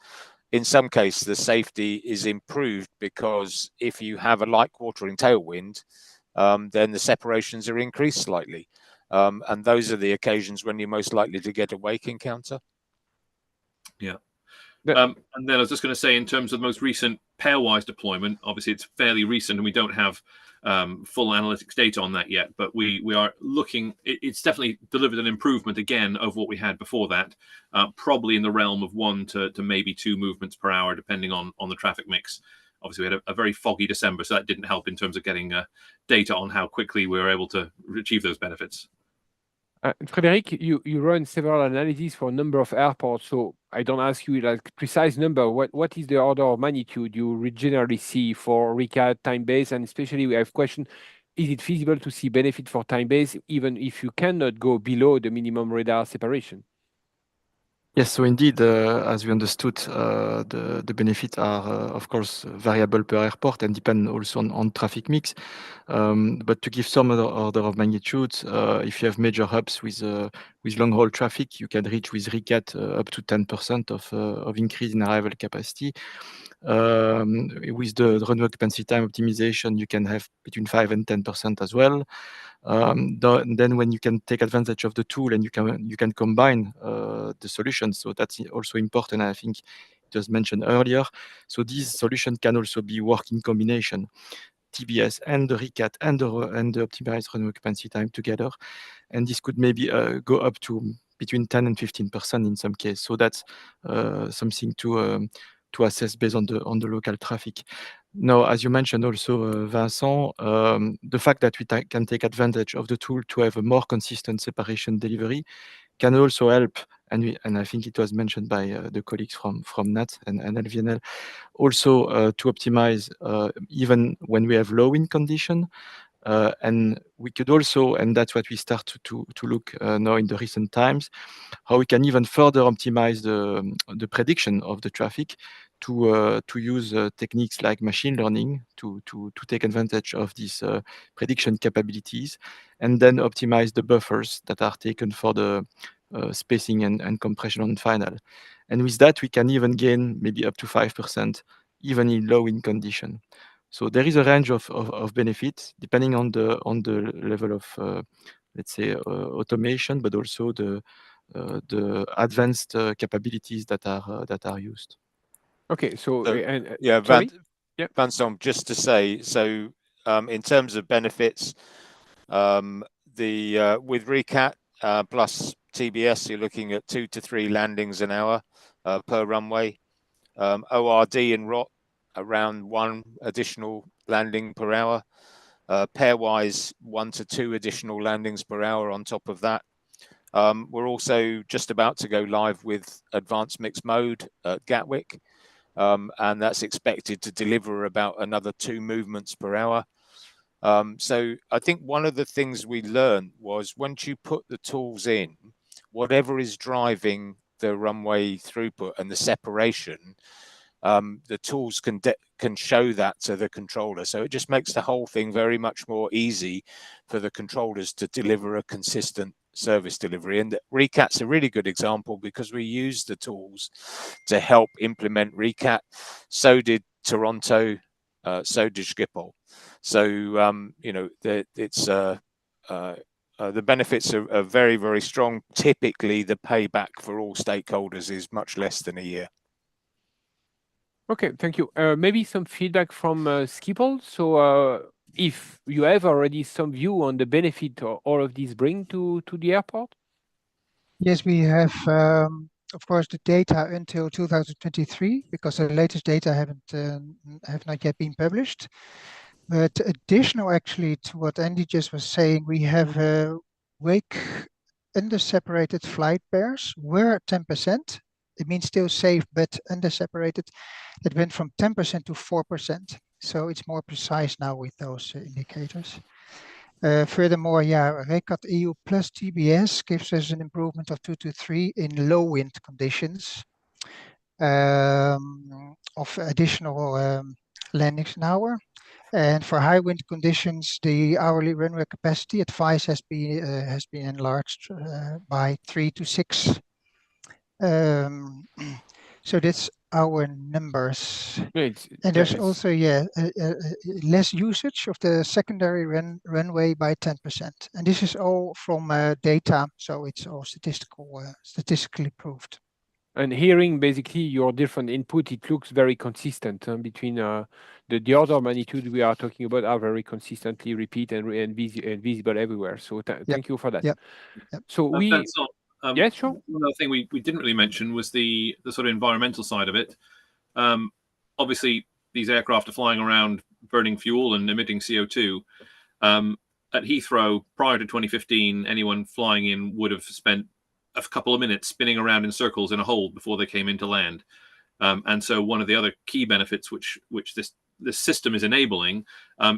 in some cases, the safety is improved, because if you have a light quartering tailwind, then the separations are increased slightly. And those are the occasions when you're most likely to get a wake encounter. Yeah. And then I was just going to say, in terms of the most recent pairwise deployment, obviously it's fairly recent and we don't have full analytics data on that yet, but we are looking, it's definitely delivered an improvement again over what we had before that, probably in the realm of 1 to maybe 2 movements per hour, depending on the traffic mix. Obviously, we had a very foggy December, so that didn't help in terms of getting data on how quickly we were able to achieve those benefits. Frédéric, you run several analyses for a number of airports, so I don't ask you like precise number. What is the order of magnitude you generally see for RICAT, time-based, and especially we have question, is it feasible to see benefit for time-based even if you cannot go below the minimum radar separation? Yes, so indeed, as we understood, the benefits are, of course, variable per airport and depend also on traffic mix. But to give some order of magnitude, if you have major hubs with long-haul traffic, you can reach with RICAT up to 10% of increase in arrival capacity. With the runway occupancy time optimization, you can have between 5 and 10% as well. Then when you can take advantage of the tool and you can combine the solutions, so that's also important. I think it was mentioned earlier. So this solution can also be work in combination, TBS and the RICAT and the optimized runway occupancy time together, and this could maybe go up to between 10 and 15% in some cases. So that's something to assess based on the local traffic. Now, as you mentioned also, Vincent, the fact that we can take advantage of the tool to have a more consistent separation delivery can also help, and I think it was mentioned by the colleagues from NAT and LVNL, also to optimize even when we have low wind condition. And we could also, and that's what we start to look now in the recent times, how we can even further optimize the prediction of the traffic to use techniques like machine learning to take advantage of these prediction capabilities, and then optimize the buffers that are taken for the spacing and compression on final. And with that, we can even gain maybe up to 5%, even in low wind condition. So there is a range of benefits depending on the level of let's say automation, but also the advanced capabilities that are used. Okay, so, yeah, sorry? Yeah. Vincent, just to say, so in terms of benefits, with RECAT plus TBS, you're looking at 2 to 3 landings an hour per runway. ORD and ROT around 1 additional landing per hour. Pairwise 1 to 2 additional landings per hour on top of that. We're also just about to go live with advanced mixed mode at Gatwick, and that's expected to deliver about another 2 movements per hour. So I think one of the things we learned was once you put the tools in, whatever is driving the runway throughput and the separation, the tools can show that to the controller. So it just makes the whole thing very much more easy for the controllers to deliver a consistent service delivery. And RECAT's a really good example because we used the tools to help implement RECAT. So did Toronto, so did Schiphol. So, you know, it's the benefits are very, very strong. Typically, the payback for all stakeholders is much less than a year. Okay, thank you. Maybe some feedback from Schiphol. So if you have already some view on the benefit all of these bring to the airport? Yes, we have, of course, the data until 2023, because the latest data have not yet been published. But additional, actually, to what Andy just was saying, we have wake under-separated flight pairs were 10%. It means still safe, but under-separated. It went from 10% to 4%. So it's more precise now with those indicators. Furthermore, yeah, RECAT EU plus TBS gives us an improvement of 2 to 3 in low wind conditions of additional landings an hour. And for high wind conditions, the hourly runway capacity at FICE has been enlarged by 3 to 6. So that's our numbers. And there's also less usage of the secondary runway by 10%. And this is all from data, so it's all statistically proved. And hearing basically your different input, it looks very consistent between the order of magnitude we are talking about are very consistently repeat and visible everywhere. So thank you for that. Yep. So yeah, sure. One other thing we didn't really mention was the sort of environmental side of it. Obviously, these aircraft are flying around burning fuel and emitting CO2. At Heathrow, prior to 2015, anyone flying in would have spent a couple of minutes spinning around in circles in a hold before they came into land. And so one of the other key benefits which this system is enabling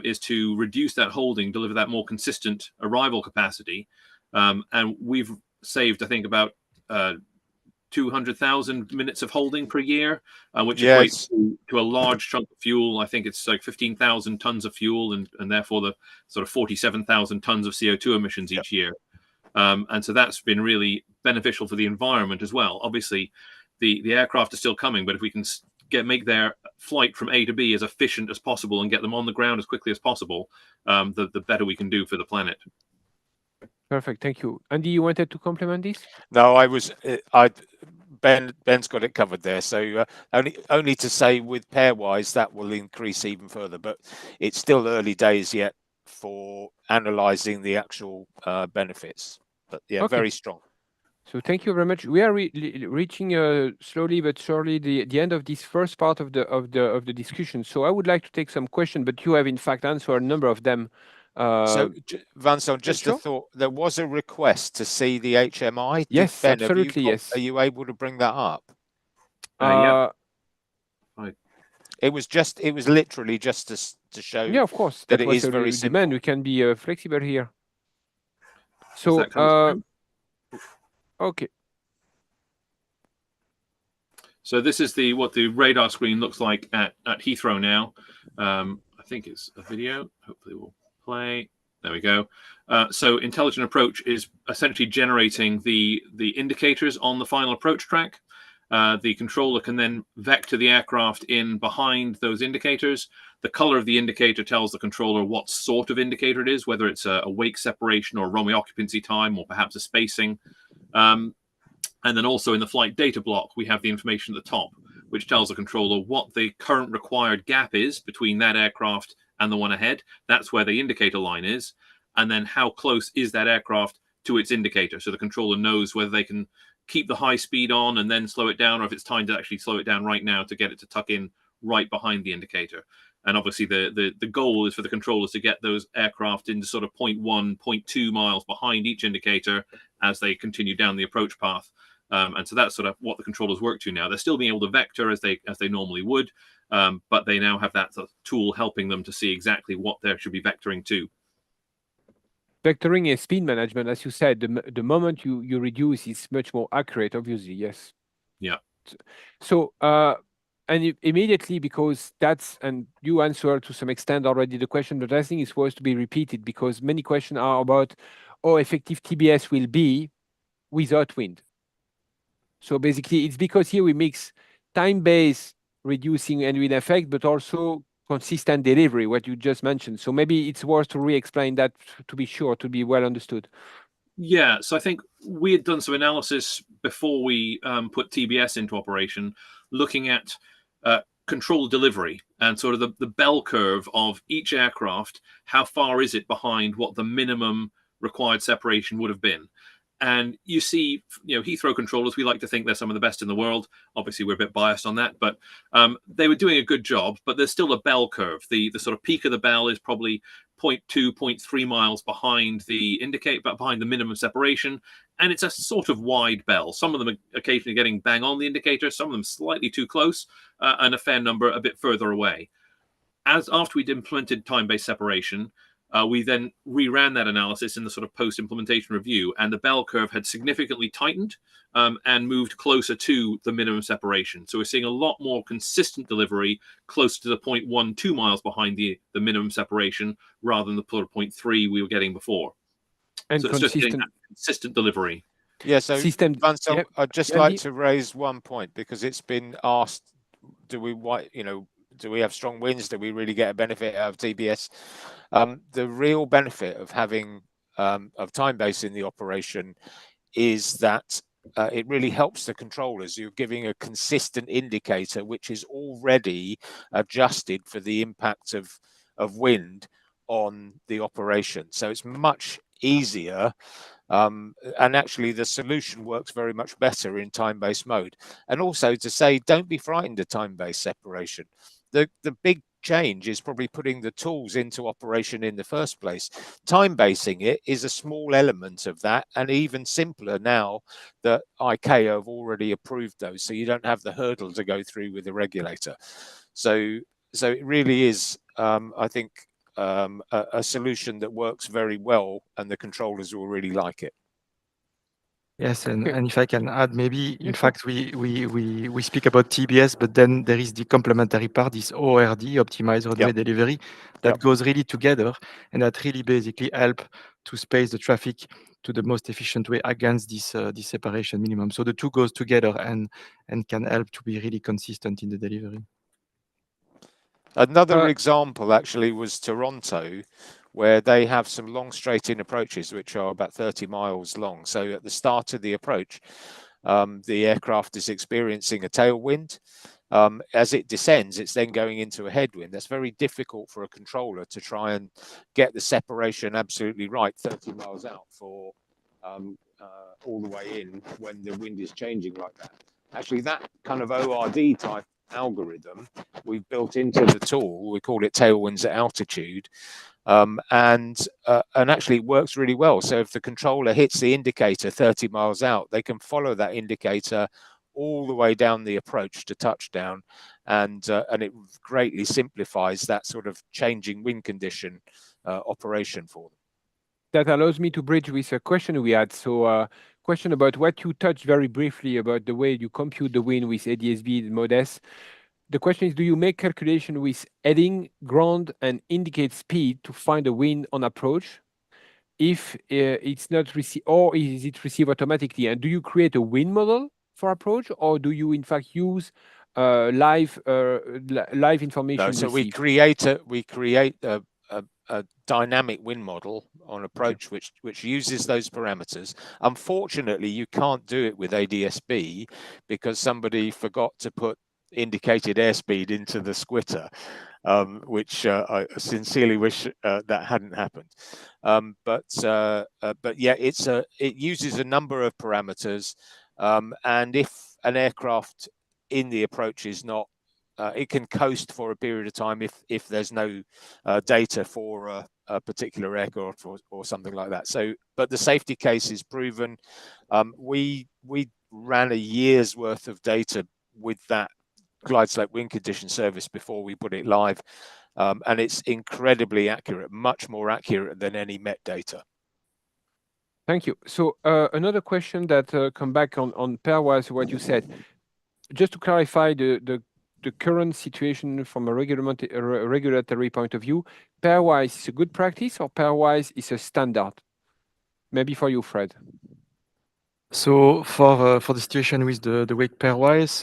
is to reduce that holding, deliver that more consistent arrival capacity. And we've saved, I think, about 200,000 minutes of holding per year, which equates to a large chunk of fuel. I think it's like 15,000 tons of fuel and therefore the sort of 47,000 tons of CO2 emissions each year. And so that's been really beneficial for the environment as well. Obviously, the aircraft are still coming, but if we can make their flight from A to B as efficient as possible and get them on the ground as quickly as possible, the better we can do for the planet. Perfect, thank you. Andy, you wanted to complement this? No, Ben's got it covered there. So only to say with pairwise that will increase even further, but it's still early days yet for analysing the actual benefits. But yeah, okay. Very strong. So thank you very much. We are reaching slowly but surely the end of this first part of the discussion. So I would like to take some questions, but you have in fact answered a number of them So, Vincent, just a sure. thought. There was a request to see the HMI. Yes, Ben, absolutely, yes. Are you able to bring that up? Yeah. Right. It was literally just to show. Yeah, of course. That That it was is a very demand. simple. We can be flexible here. So, that comes okay. So this is what the radar screen looks like at Heathrow now. I think it's a video. Hopefully we'll play. There we go. So intelligent approach is essentially generating the indicators on the final approach track. The controller can then vector the aircraft in behind those indicators. The color of the indicator tells the controller what sort of indicator it is, whether it's a wake separation or runway occupancy time, or perhaps a spacing. And then also in the flight data block, we have the information at the top, which tells the controller what the current required gap is between that aircraft and the one ahead. That's where the indicator line is. And then how close is that aircraft to its indicator? So the controller knows whether they can keep the high speed on and then slow it down, or if it's time to actually slow it down right now to get it to tuck in right behind the indicator. And obviously the goal is for the controllers to get those aircraft into sort of 0.1, 0.2 miles behind each indicator as they continue down the approach path. And so that's sort of what the controllers work to now. They're still being able to vector as they normally would, but they now have that sort of tool helping them to see exactly what they should be vectoring to. Vectoring and speed management, as you said, the moment you reduce, it's much more accurate, obviously, yes. Yeah. So, and immediately, because and you answered to some extent already the question, but I think it's worth to be repeated, because many questions are about how effective TBS will be without wind. So basically, it's because here we mix time-based reducing and wind effect, but also consistent delivery, what you just mentioned. So maybe it's worth to re-explain that to be sure, to be well understood. Yeah, so I think we had done some analysis before we put TBS into operation, looking at control delivery and sort of the bell curve of each aircraft. How far is it behind what the minimum required separation would have been? And you see, Heathrow controllers, we like to think they're some of the best in the world. Obviously, we're a bit biased on that, but they were doing a good job. But there's still a bell curve. The sort of peak of the bell is probably 0.2, 0.3 miles behind the behind the minimum separation. And it's a sort of wide bell. Some of them are occasionally getting bang on the indicator, some of them slightly too close, and a fair number a bit further away. After we'd implemented time-based separation, we then reran that analysis in the sort of post-implementation review, and the bell curve had significantly tightened and moved closer to the minimum separation. So we're seeing a lot more consistent delivery close to the 0.12 miles behind the minimum separation, rather than the 0.3 we were getting before. And so it's just getting that consistent delivery. Yeah, so System, Vincent, I'd just like to raise one point, because it's been asked, do we have strong winds? Do we really get a benefit out of TBS? The real benefit of having of time-based in the operation is that it really helps the controllers. You're giving a consistent indicator which is already adjusted for the impact of wind on the operation. So it's much easier. And actually the solution works very much better in time-based mode. And also to say, don't be frightened of time-based separation. The big change is probably putting the tools into operation in the first place. Time-basing it is a small element of that, and even simpler now that ICAO have already approved those, so you don't have the hurdle to go through with the regulator. So it really is, I think, a solution that works very well, and the controllers will really like it. Yes, and if I can add, maybe in fact we speak about TBS, but then there is the complementary part, this ORD, optimized runway delivery, that goes really together, and that really basically help to space the traffic to the most efficient way against this separation minimum. So the two goes together and can help to be really consistent in the delivery. Another example actually was Toronto, where they have some long straight-in approaches, which are about 30 miles long. So at the start of the approach, the aircraft is experiencing a tailwind. As it descends, it's then going into a headwind. That's very difficult for a controller to try and get the separation absolutely right 30 miles out for all the way in when the wind is changing like that. Actually, that kind of ORD type algorithm we've built into the tool. We call it tailwinds at altitude. And actually it works really well. So if the controller hits the indicator 30 miles out, they can follow that indicator all the way down the approach to touchdown, and it greatly simplifies that sort of changing wind condition operation for them. That allows me to bridge with a question we had. So question about what you touched very briefly about the way you compute the wind with ADS-B and MODES. The question is, do you make calculation with heading, ground, and indicate speed to find a wind on approach? If it's not received, or is it received automatically? And do you create a wind model for approach, or do you in fact use live information? No, so received? we create a dynamic wind model on approach, okay, which uses those parameters. Unfortunately, you can't do it with ADS-B because somebody forgot to put indicated airspeed into the squitter, which I sincerely wish that hadn't happened. But yeah, it uses a number of parameters, and if an aircraft in the approach is not, it can coast for a period of time if there's no data for a particular aircraft or something like that. So, but the safety case is proven. We ran a year's worth of data with that glide slope wind condition service before we put it live, and it's incredibly accurate, much more accurate than any Met data. Thank you. So another question that come back on pairwise what you said. Just to clarify the current situation from a regulatory point of view, pairwise is a good practice or pairwise is a standard? Maybe for you, Fred. So for the situation with the wake pairwise,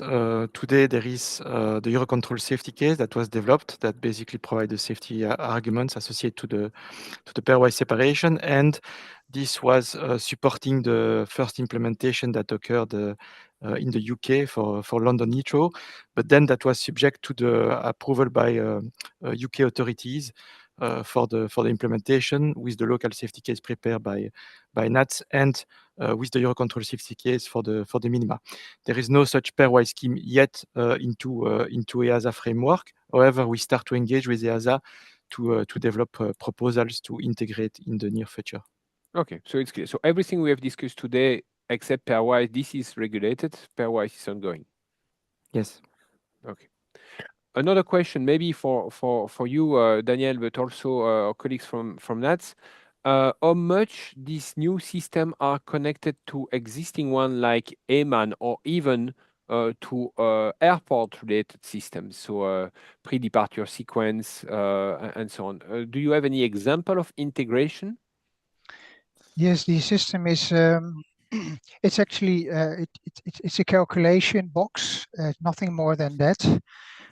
today there is the EUROCONTROL safety case that was developed that basically provides the safety arguments associated to the pairwise separation, and this was supporting the first implementation that occurred in the UK for London Heathrow, but then that was subject to the approval by UK authorities for the implementation with the local safety case prepared by NATS and with the EUROCONTROL safety case for the minima. There is no such pairwise scheme yet into EASA framework. However, we start to engage with EASA to develop proposals to integrate in the near future. Okay, so it's clear. So everything we have discussed today, except pairwise, this is regulated. Pairwise is ongoing. Yes. Okay. Another question, maybe for you, Daniel, but also our colleagues from NATS. How much these new systems are connected to existing one like AMAN or even to airport-related systems, so pre-departure sequence and so on. Do you have any example of integration? Yes, the system is. It's actually it's a calculation box, nothing more than that,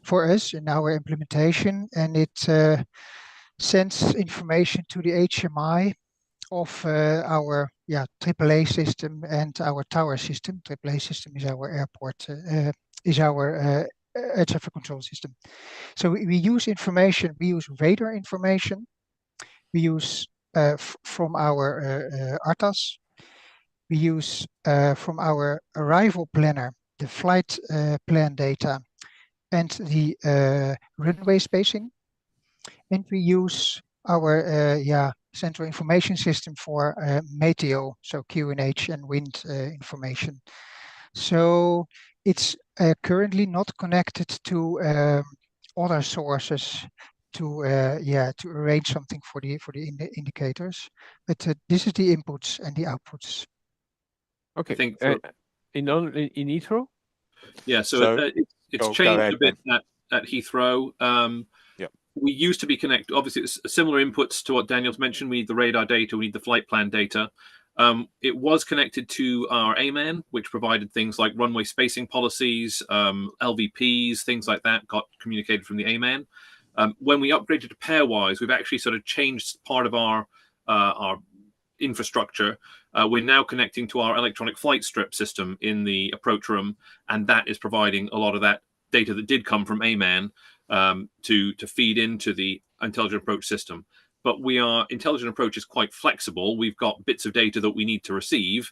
for us in our implementation, and it sends information to the HMI of our AAA system and our tower system. AAA system is our airport, is our air traffic control system. So we use information, we use radar information, we use from our ARTAS, we use from our arrival planner, the flight plan data, and the runway spacing, and we use our central information system for meteo, so QNH and wind information. So it's currently not connected to other sources to arrange something for the indicators, but this is the inputs and the outputs. Okay. I think in Heathrow? Yeah, so it's changed a bit at Heathrow. We used to be connected, obviously it's similar inputs to what Daniel's mentioned. We need the radar data, we need the flight plan data. It was connected to our AMAN, which provided things like runway spacing policies, LVPs, things like that got communicated from the AMAN. When we upgraded to pairwise, we've actually sort of changed part of our infrastructure. We're now connecting to our electronic flight strip system in the approach room, and that is providing a lot of that data that did come from AMAN to feed into the intelligent approach system. But intelligent approach is quite flexible. We've got bits of data that we need to receive,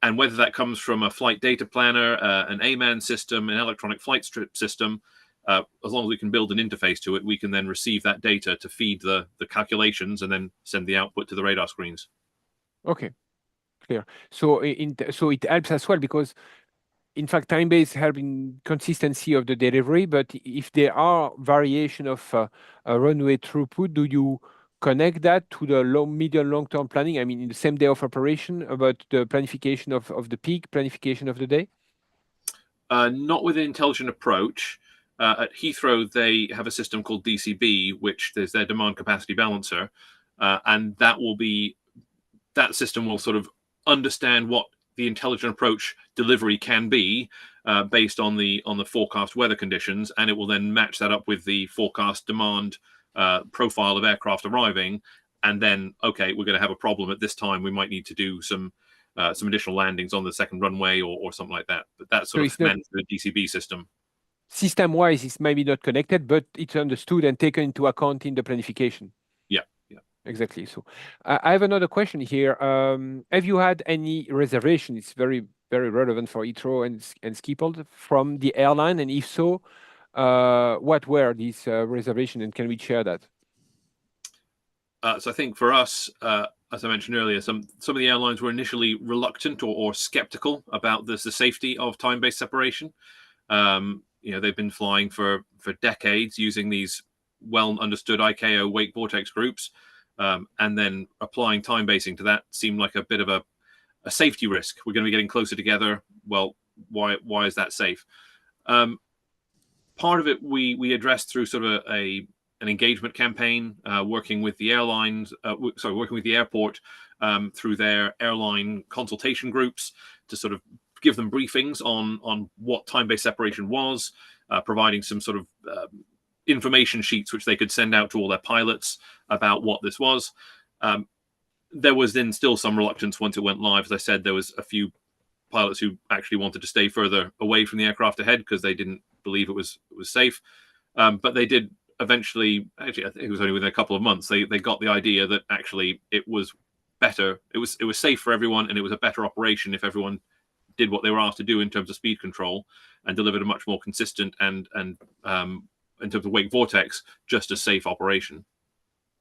and whether that comes from a flight data planner, an AMAN system, an electronic flight strip system, as long as we can build an interface to it, we can then receive that data to feed the calculations and then send the output to the radar screens. Okay, clear. So so it helps as well because, in fact, time-based help in consistency of the delivery. But if there are variation of a runway throughput, do you connect that to the medium, long-term planning? I mean, in the same day of operation, about the planification of the peak, planification of the day? Not with an intelligent approach. At Heathrow, they have a system called DCB, which is their demand capacity balancer, and that system will sort of understand what the intelligent approach delivery can be based on the forecast weather conditions, and it will then match that up with the forecast demand profile of aircraft arriving, and then, okay, we're going to have a problem at this time. We might need to do some additional landings on the second runway or something like that. But that's sort of managed through the DCB system. System-wise, it's maybe not connected, but it's understood and taken into account in the planification. Yeah. Exactly. So I have another question here. Have you had any reservation? It's very, very relevant for Heathrow and Schiphol from the airline, and if so, what were these reservations, and can we share that? So I think for us, as I mentioned earlier, some of the airlines were initially reluctant or skeptical about the safety of time-based separation. They've been flying for decades using these well-understood ICAO wake vortex groups. And then applying time basing to that seemed like a bit of a safety risk. We're going to be getting closer together. Well, why is that safe? Part of it we addressed through sort of an engagement campaign, working with the airlines, working with the airport through their airline consultation groups to sort of give them briefings on what time-based separation was, providing some sort of information sheets which they could send out to all their pilots about what this was. There was then still some reluctance once it went live. As I said, there was a few pilots who actually wanted to stay further away from the aircraft ahead because they didn't believe it was safe. But they did eventually, actually, I think it was only within a couple of months, they got the idea that actually it was better. It was safe for everyone, and it was a better operation if everyone did what they were asked to do in terms of speed control and delivered a much more consistent and in terms of wake vortex, just a safe operation.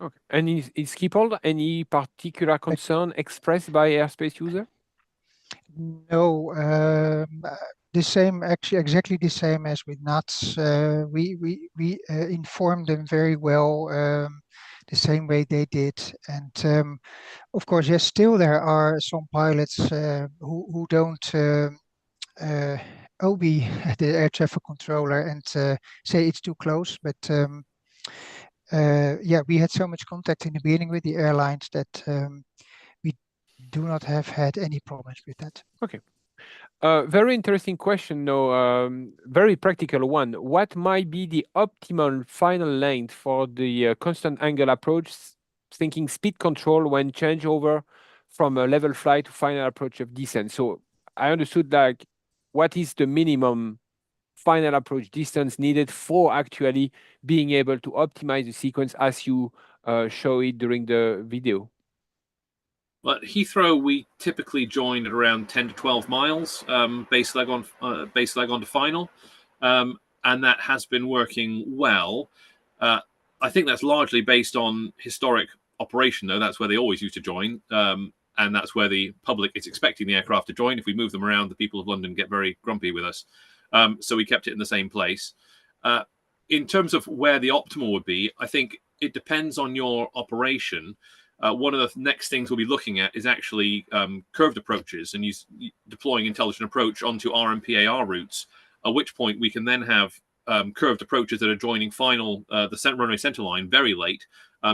Okay. And is Schiphol any particular concern expressed by airspace user? No, the same, actually exactly the same as with NATS. We informed them very well, the same way they did. And of course, yes, still there are some pilots who don't OB the air traffic controller and say it's too close. But yeah, we had so much contact in the beginning with the airlines that we do not have had any problems with that. Okay. Very interesting question. No, very practical one. What might be the optimal final length for the constant angle approach, thinking speed control when changeover from a level flight to final approach of descent? So I understood, like, what is the minimum final approach distance needed for actually being able to optimize the sequence as you show it during the video? Well, at Heathrow, we typically join at around 10 to 12 miles, base leg onto final, and that has been working well. I think that's largely based on historic operation, though. That's where they always used to join, and that's where the public is expecting the aircraft to join. If we move them around, the people of London get very grumpy with us. So we kept it in the same place. In terms of where the optimal would be, I think it depends on your operation. One of the next things we'll be looking at is actually curved approaches and deploying intelligent approach onto RMPAR routes, at which point we can then have curved approaches that are joining final, the runway center line very late,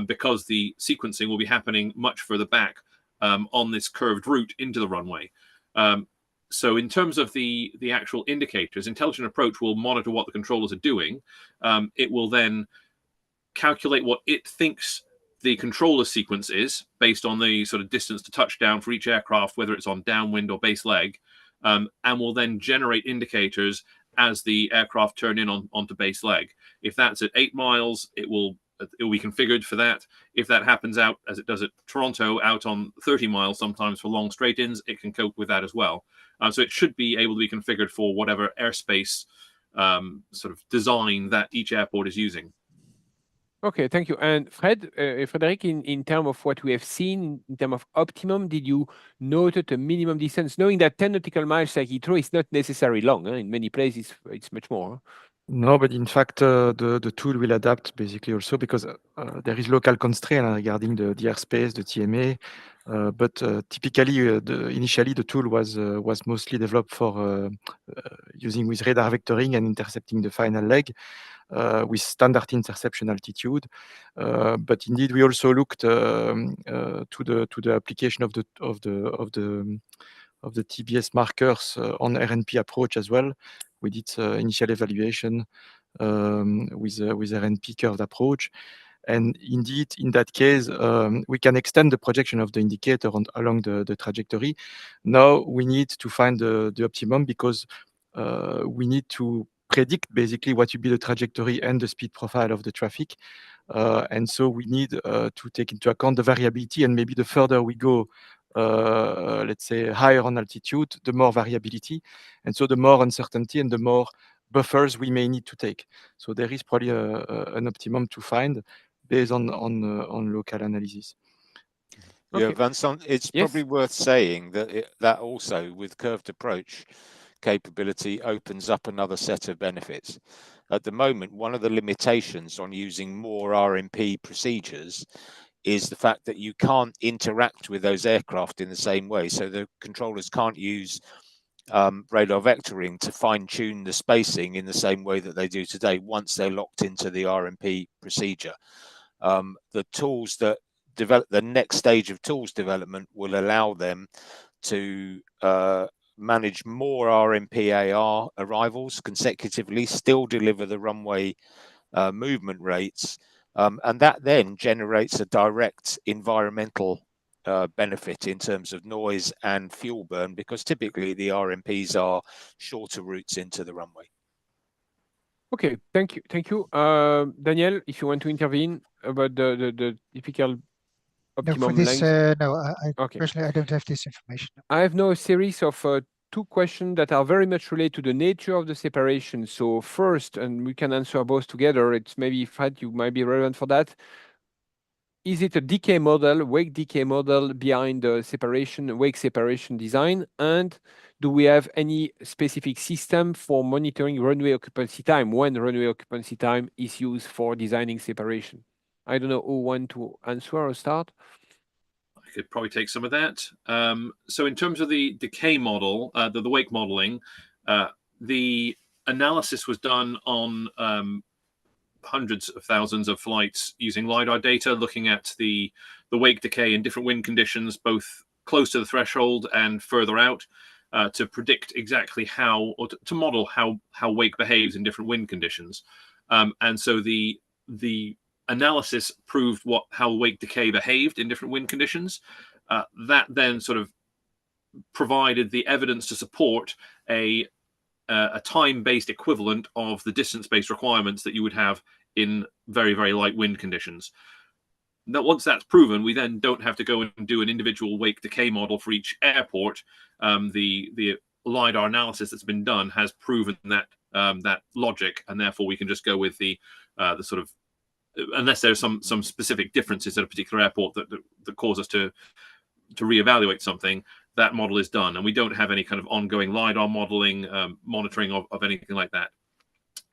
because the sequencing will be happening much further back on this curved route into the runway. So in terms of the actual indicators, intelligent approach will monitor what the controllers are doing. It will then calculate what it thinks the controller sequence is based on the sort of distance to touchdown for each aircraft, whether it's on downwind or base leg, and will then generate indicators as the aircraft turn in onto base leg. If that's at 8 miles, it will be configured for that. If that happens out, as it does at Toronto, out on 30 miles, sometimes for long straight-ins, it can cope with that as well. So it should be able to be configured for whatever airspace sort of design that each airport is using. Okay, thank you. And Frederic, in terms of what we have seen in terms of optimum, did you note a minimum distance, knowing that 10 nautical miles like Heathrow is not necessarily long? In many places, it's much more. No, but in fact, the tool will adapt basically also because there is local constraint regarding the airspace, the TMA. But typically, initially, the tool was mostly developed for using with radar vectoring and intercepting the final leg with standard interception altitude. But indeed, we also looked to the application of the TBS markers on RNP approach as well. We did initial evaluation with RNP curved approach. And indeed, in that case, we can extend the projection of the indicator along the trajectory. Now we need to find the optimum because we need to predict basically what will be the trajectory and the speed profile of the traffic. And so we need to take into account the variability, and maybe the further we go, let's say higher on altitude, the more variability. And so the more uncertainty and the more buffers we may need to take. So there is probably an optimum to find based on local analysis. Yeah, Okay. Vincent, it's Yes. probably worth saying that that also with curved approach capability opens up another set of benefits. At the moment, one of the limitations on using more RMP procedures is the fact that you can't interact with those aircraft in the same way. So the controllers can't use radar vectoring to fine-tune the spacing in the same way that they do today once they're locked into the RMP procedure. The tools that develop, the next stage of tools development will allow them to manage more RMPAR arrivals consecutively, still deliver the runway movement rates, and that then generates a direct environmental benefit in terms of noise and fuel burn, because typically the RMPs are shorter routes into the runway. Okay, thank you. Daniel, if you want to intervene about the typical No, for optimum this, length. no, I Okay. personally, I don't have this information. I have now a series of two questions that are very much related to the nature of the separation. So first, and we can answer both together, it's maybe, Fred, you might be relevant for that. Is it a decay model, wake decay model behind the separation, wake separation design? And do we have any specific system for monitoring runway occupancy time when runway occupancy time is used for designing separation? I don't know who want to answer or start. I could probably take some of that. So in terms of the decay model, the wake modeling, the analysis was done on hundreds of thousands of flights using LiDAR data, looking at the wake decay in different wind conditions, both close to the threshold and further out, to predict exactly how, or to model how wake behaves in different wind conditions. And so the analysis proved how wake decay behaved in different wind conditions. That then sort of provided the evidence to support a time-based equivalent of the distance-based requirements that you would have in very, very light wind conditions. Now, once that's proven, we then don't have to go and do an individual wake decay model for each airport. The LiDAR analysis that's been done has proven that that logic, and therefore we can just go with the sort of, unless there's some specific differences at a particular airport that cause us to reevaluate something, that model is done, and we don't have any kind of ongoing LiDAR modeling, monitoring of anything like that.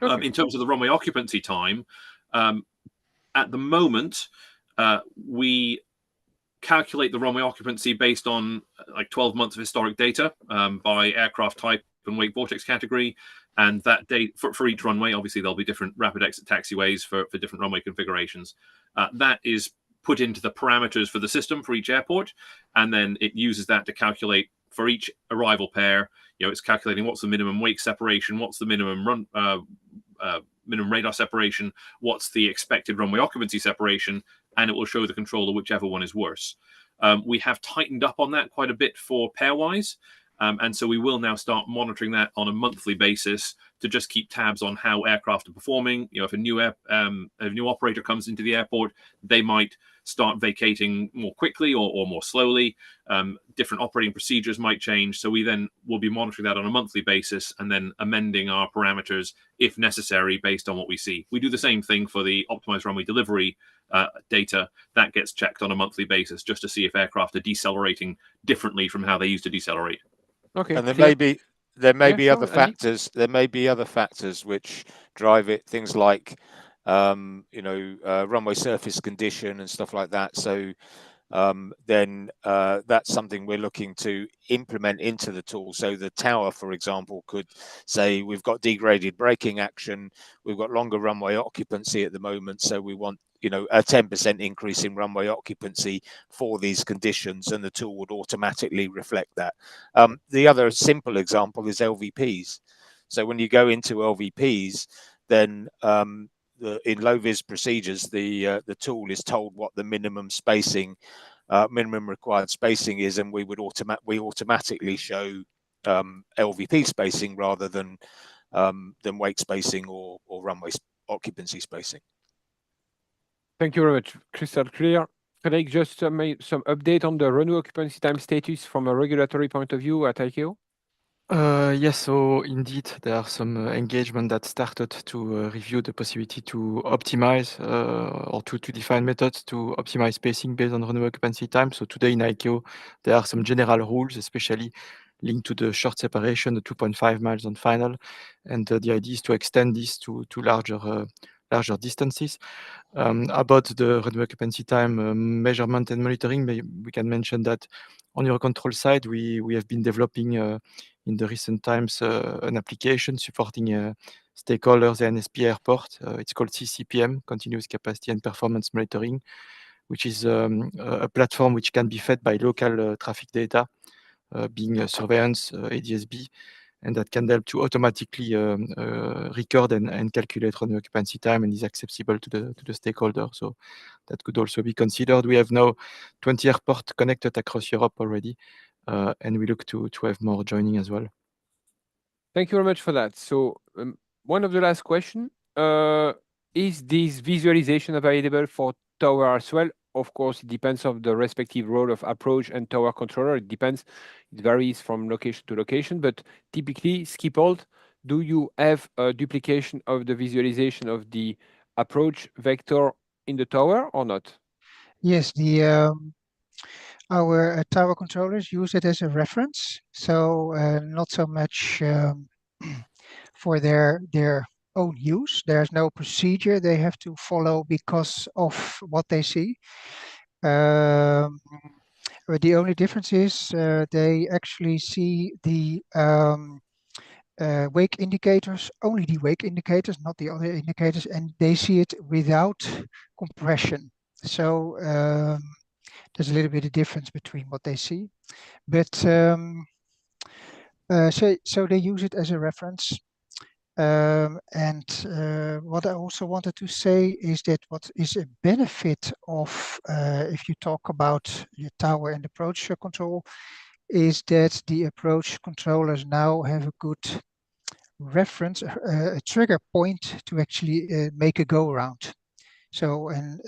Okay. In terms of the runway occupancy time, at the moment, we calculate the runway occupancy based on like 12 months of historic data by aircraft type and wake vortex category. And that date for each runway, obviously there'll be different rapid exit taxiways for different runway configurations. That is put into the parameters for the system for each airport, and then it uses that to calculate for each arrival pair. It's calculating what's the minimum wake separation, what's the minimum minimum radar separation, what's the expected runway occupancy separation, and it will show the controller whichever one is worse. We have tightened up on that quite a bit for pairwise. And so we will now start monitoring that on a monthly basis to just keep tabs on how aircraft are performing. If a new operator comes into the airport, they might start vacating more quickly or more slowly. Different operating procedures might change. So we then will be monitoring that on a monthly basis and then amending our parameters if necessary based on what we see. We do the same thing for the optimized runway delivery data. That gets checked on a monthly basis just to see if aircraft are decelerating differently from how they used to decelerate. Okay. And there may be Yeah, other sure, Andy. factors. There may be other factors which drive it. Things like runway surface condition and stuff like that. So then that's something we're looking to implement into the tool. So the tower, for example, could say we've got degraded braking action, we've got longer runway occupancy at the moment, so we want a 10% increase in runway occupancy for these conditions, and the tool would automatically reflect that. The other simple example is LVPs. So when you go into LVPs, then in low-vis procedures, the tool is told what the minimum required spacing is, and we automatically show LVP spacing rather than wake spacing or runway occupancy spacing. Thank you very much. Crystal clear. Frederic, just made some update on the runway occupancy time status from a regulatory point of view at ICAO. Yes, so indeed, there are some engagement that started to review the possibility to optimize or to define methods to optimize spacing based on runway occupancy time. So today in ICAO, there are some general rules, especially linked to the short separation, the 2.5 miles on final. And the idea is to extend this to larger distances. About the runway occupancy time measurement and monitoring, we can mention that on EUROCONTROL side, we have been developing in the recent times an application supporting stakeholders and NSP airport. It's called CCPM, Continuous Capacity and Performance Monitoring, which is a platform which can be fed by local traffic data, being surveillance, ADS-B, and that can help to automatically record and calculate runway occupancy time, and is accessible to the stakeholder. So that could also be considered. We have now 20 airports connected across Europe already, and we look to have more joining as well. Thank you very much for that. So one of the last question, is this visualization available for tower as well? Of course, it depends on the respective role of approach and tower controller. It varies from location to location, but typically, Scalable, do you have a duplication of the visualization of the approach vector in the tower or not? Yes, our tower controllers use it as a reference, so not so much for their own use. There's no procedure they have to follow because of what they see. The only difference is they actually see the wake indicators, only the wake indicators, not the other indicators, and they see it without compression. So there's a little bit of difference between what they see, but so they use it as a reference. And what I also wanted to say is that what is a benefit of if you talk about your tower and approach control is that the approach controllers now have a good reference, a trigger point to actually make a go around. So, and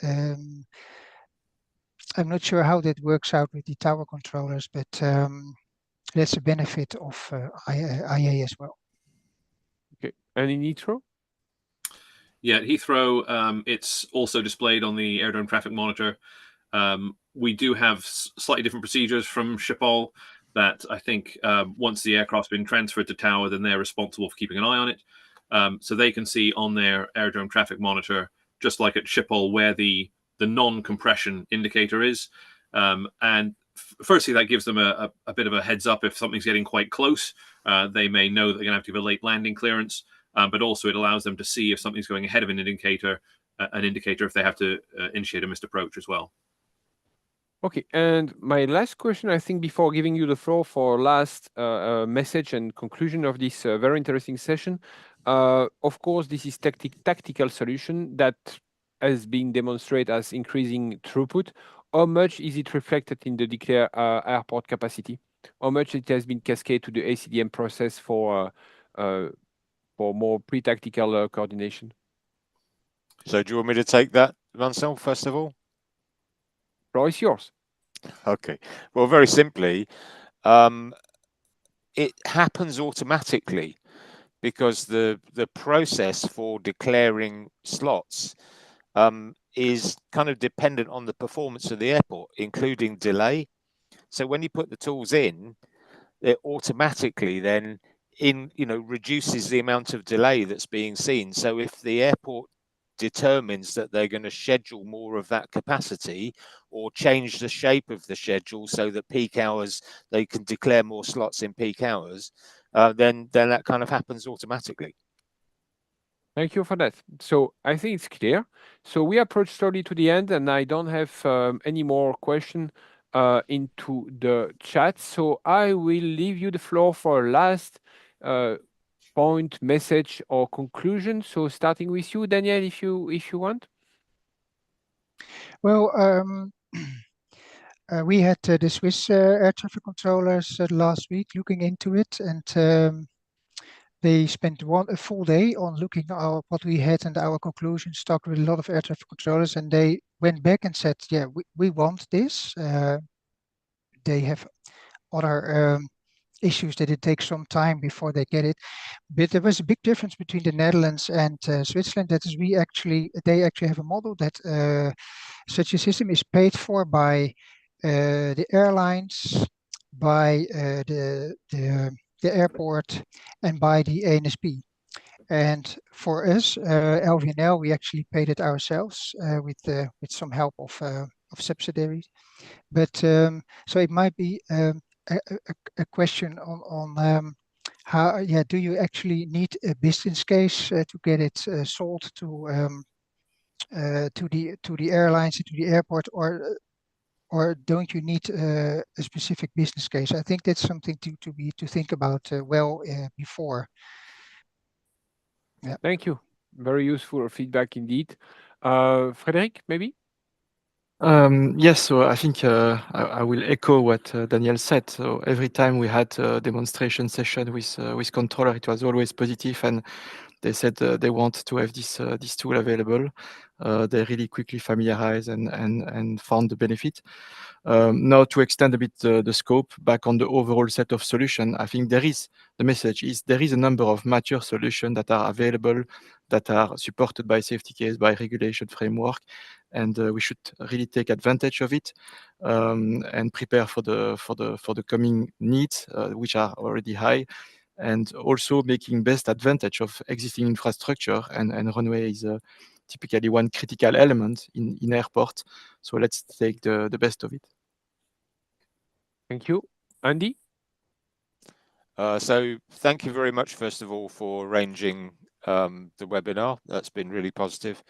I'm not sure how that works out with the tower controllers, but that's a benefit of IA as well. Okay, and in Heathrow? Yeah, at Heathrow, it's also displayed on the aerodrome traffic monitor. We do have slightly different procedures from Schiphol that I think once the aircraft's been transferred to tower, then they're responsible for keeping an eye on it. So they can see on their aerodrome traffic monitor, just like at Schiphol, where the non-compression indicator is. And firstly, that gives them a bit of a heads up if something's getting quite close. They may know that they're going to have to give a late landing clearance, but also it allows them to see if something's going ahead of an indicator if they have to initiate a missed approach as well. Okay, and my last question, I think, before giving you the floor for last message and conclusion of this very interesting session. Of course, this is tactical solution that has been demonstrated as increasing throughput. How much is it reflected in the declared airport capacity? how much it has been cascaded to the ACDM process for more pre-tactical coordination. So do you want me to take that, Vincent, first of all? Floor is yours. Okay. Well, very simply, it happens automatically because the process for declaring slots is kind of dependent on the performance of the airport, including delay. So when you put the tools in, it automatically then reduces the amount of delay that's being seen. So if the airport determines that they're going to schedule more of that capacity or change the shape of the schedule so that peak hours, they can declare more slots in peak hours, then that kind of happens automatically. Thank you for that. So I think it's clear. So we approach slowly to the end, and I don't have any more question into the chat. So I will leave you the floor for a last point, message, or conclusion. So starting with you, Daniel, if you want. Well, we had the Swiss air traffic controllers last week looking into it, and they spent a full day on looking at what we had and our conclusions, talked with a lot of air traffic controllers, and they went back and said, yeah, we want this. They have other issues that it takes some time before they get it. But there was a big difference between the Netherlands and Switzerland. That is, they actually have a model that such a system is paid for by the airlines, by the airport, and by the ANSP. And for us, LVNL, we actually paid it ourselves with some help of subsidiaries. But so it might be a question on how, do you actually need a business case to get it sold to the airlines and to the airport, or don't you need a specific business case? I think that's something to think about before. Yeah. Thank you. Very useful feedback indeed. Frederic, maybe? Yes, so I think I will echo what Daniel said. So every time we had a demonstration session with controller, it was always positive, and they said they want to have this tool available. They really quickly familiarized and found the benefit. Now to extend a bit the scope back on the overall set of solution, I think there is a number of mature solutions that are available, that are supported by safety case, by regulation framework, and we should really take advantage of it and prepare for the coming needs, which are already high, and also making best advantage of existing infrastructure. And runway is typically one critical element in airport. So let's take the best of it. Thank you. Andy? So thank you very much, first of all, for arranging the webinar. That's been really positive.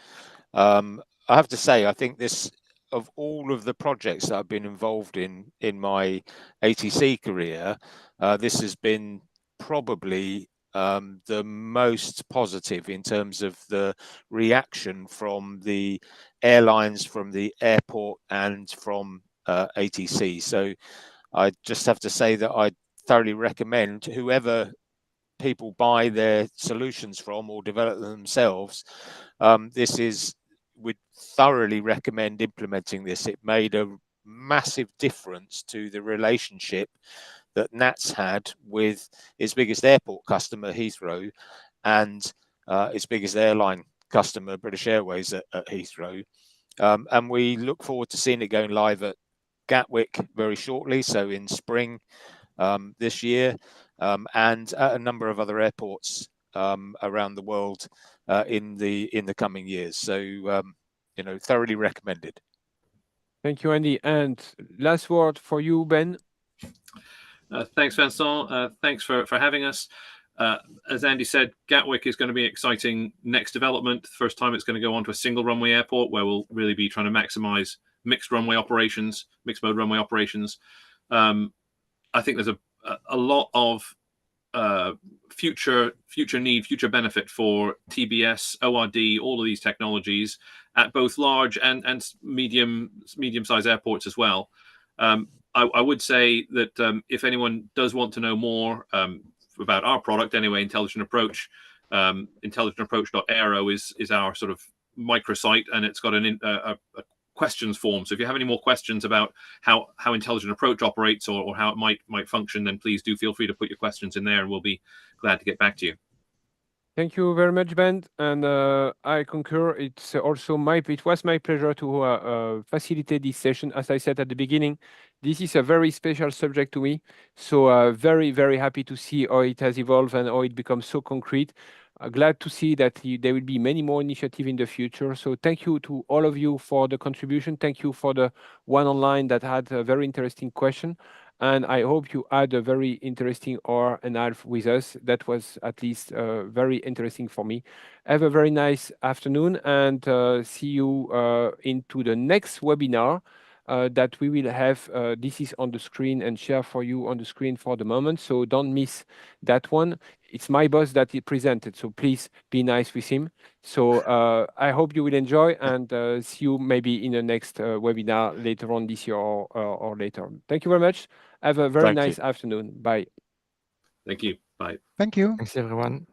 I have to say, I think this, of all of the projects that I've been involved in my ATC career, this has been probably the most positive in terms of the reaction from the airlines, from the airport, and from ATC. So I just have to say that I thoroughly recommend whoever people buy their solutions from or develop them themselves, would thoroughly recommend implementing this. It made a massive difference to the relationship that NATS had with its biggest airport customer, Heathrow, and its biggest airline customer, British Airways, at Heathrow. And we look forward to seeing it going live at Gatwick very shortly, so in spring this year, and at a number of other airports around the world in the coming years. So thoroughly recommended. Thank you, Andy. And last word for you, Ben. Thanks, Vincent. Thanks for having us. As Andy said, Gatwick is going to be an exciting next development. The first time it's going to go onto a single runway airport, where we'll really be trying to maximize mixed mode runway operations. I think there's a lot of future benefit for TBS, ORD, all of these technologies at both large and medium-sized airports as well. I would say that if anyone does want to know more about our product, anyway, Intelligent Approach, intelligentapproach.aero is our sort of microsite, and it's got a questions form. So if you have any more questions about how Intelligent Approach operates or how it might function, then please do feel free to put your questions in there, and we'll be glad to get back to you. Thank you very much, Ben, and I concur. It was my pleasure to facilitate this session. As I said at the beginning, this is a very special subject to me. So very, very happy to see how it has evolved and how it becomes so concrete. Glad to see that there will be many more initiatives in the future. So thank you to all of you for the contribution. Thank you for the one online that had a very interesting question. And I hope you had a very interesting hour and a half with us. That was at least very interesting for me. Have a very nice afternoon, and see you into the next webinar that we will have. This is on the screen and share for you on the screen for the moment. So don't miss that one. It's my boss that he presented, so please be nice with him. So I hope you will enjoy, and see you maybe in the next webinar later on this year or later. Thank you very much. Have a very nice afternoon. Bye. Thank you. Bye. Thank you. Thanks, everyone.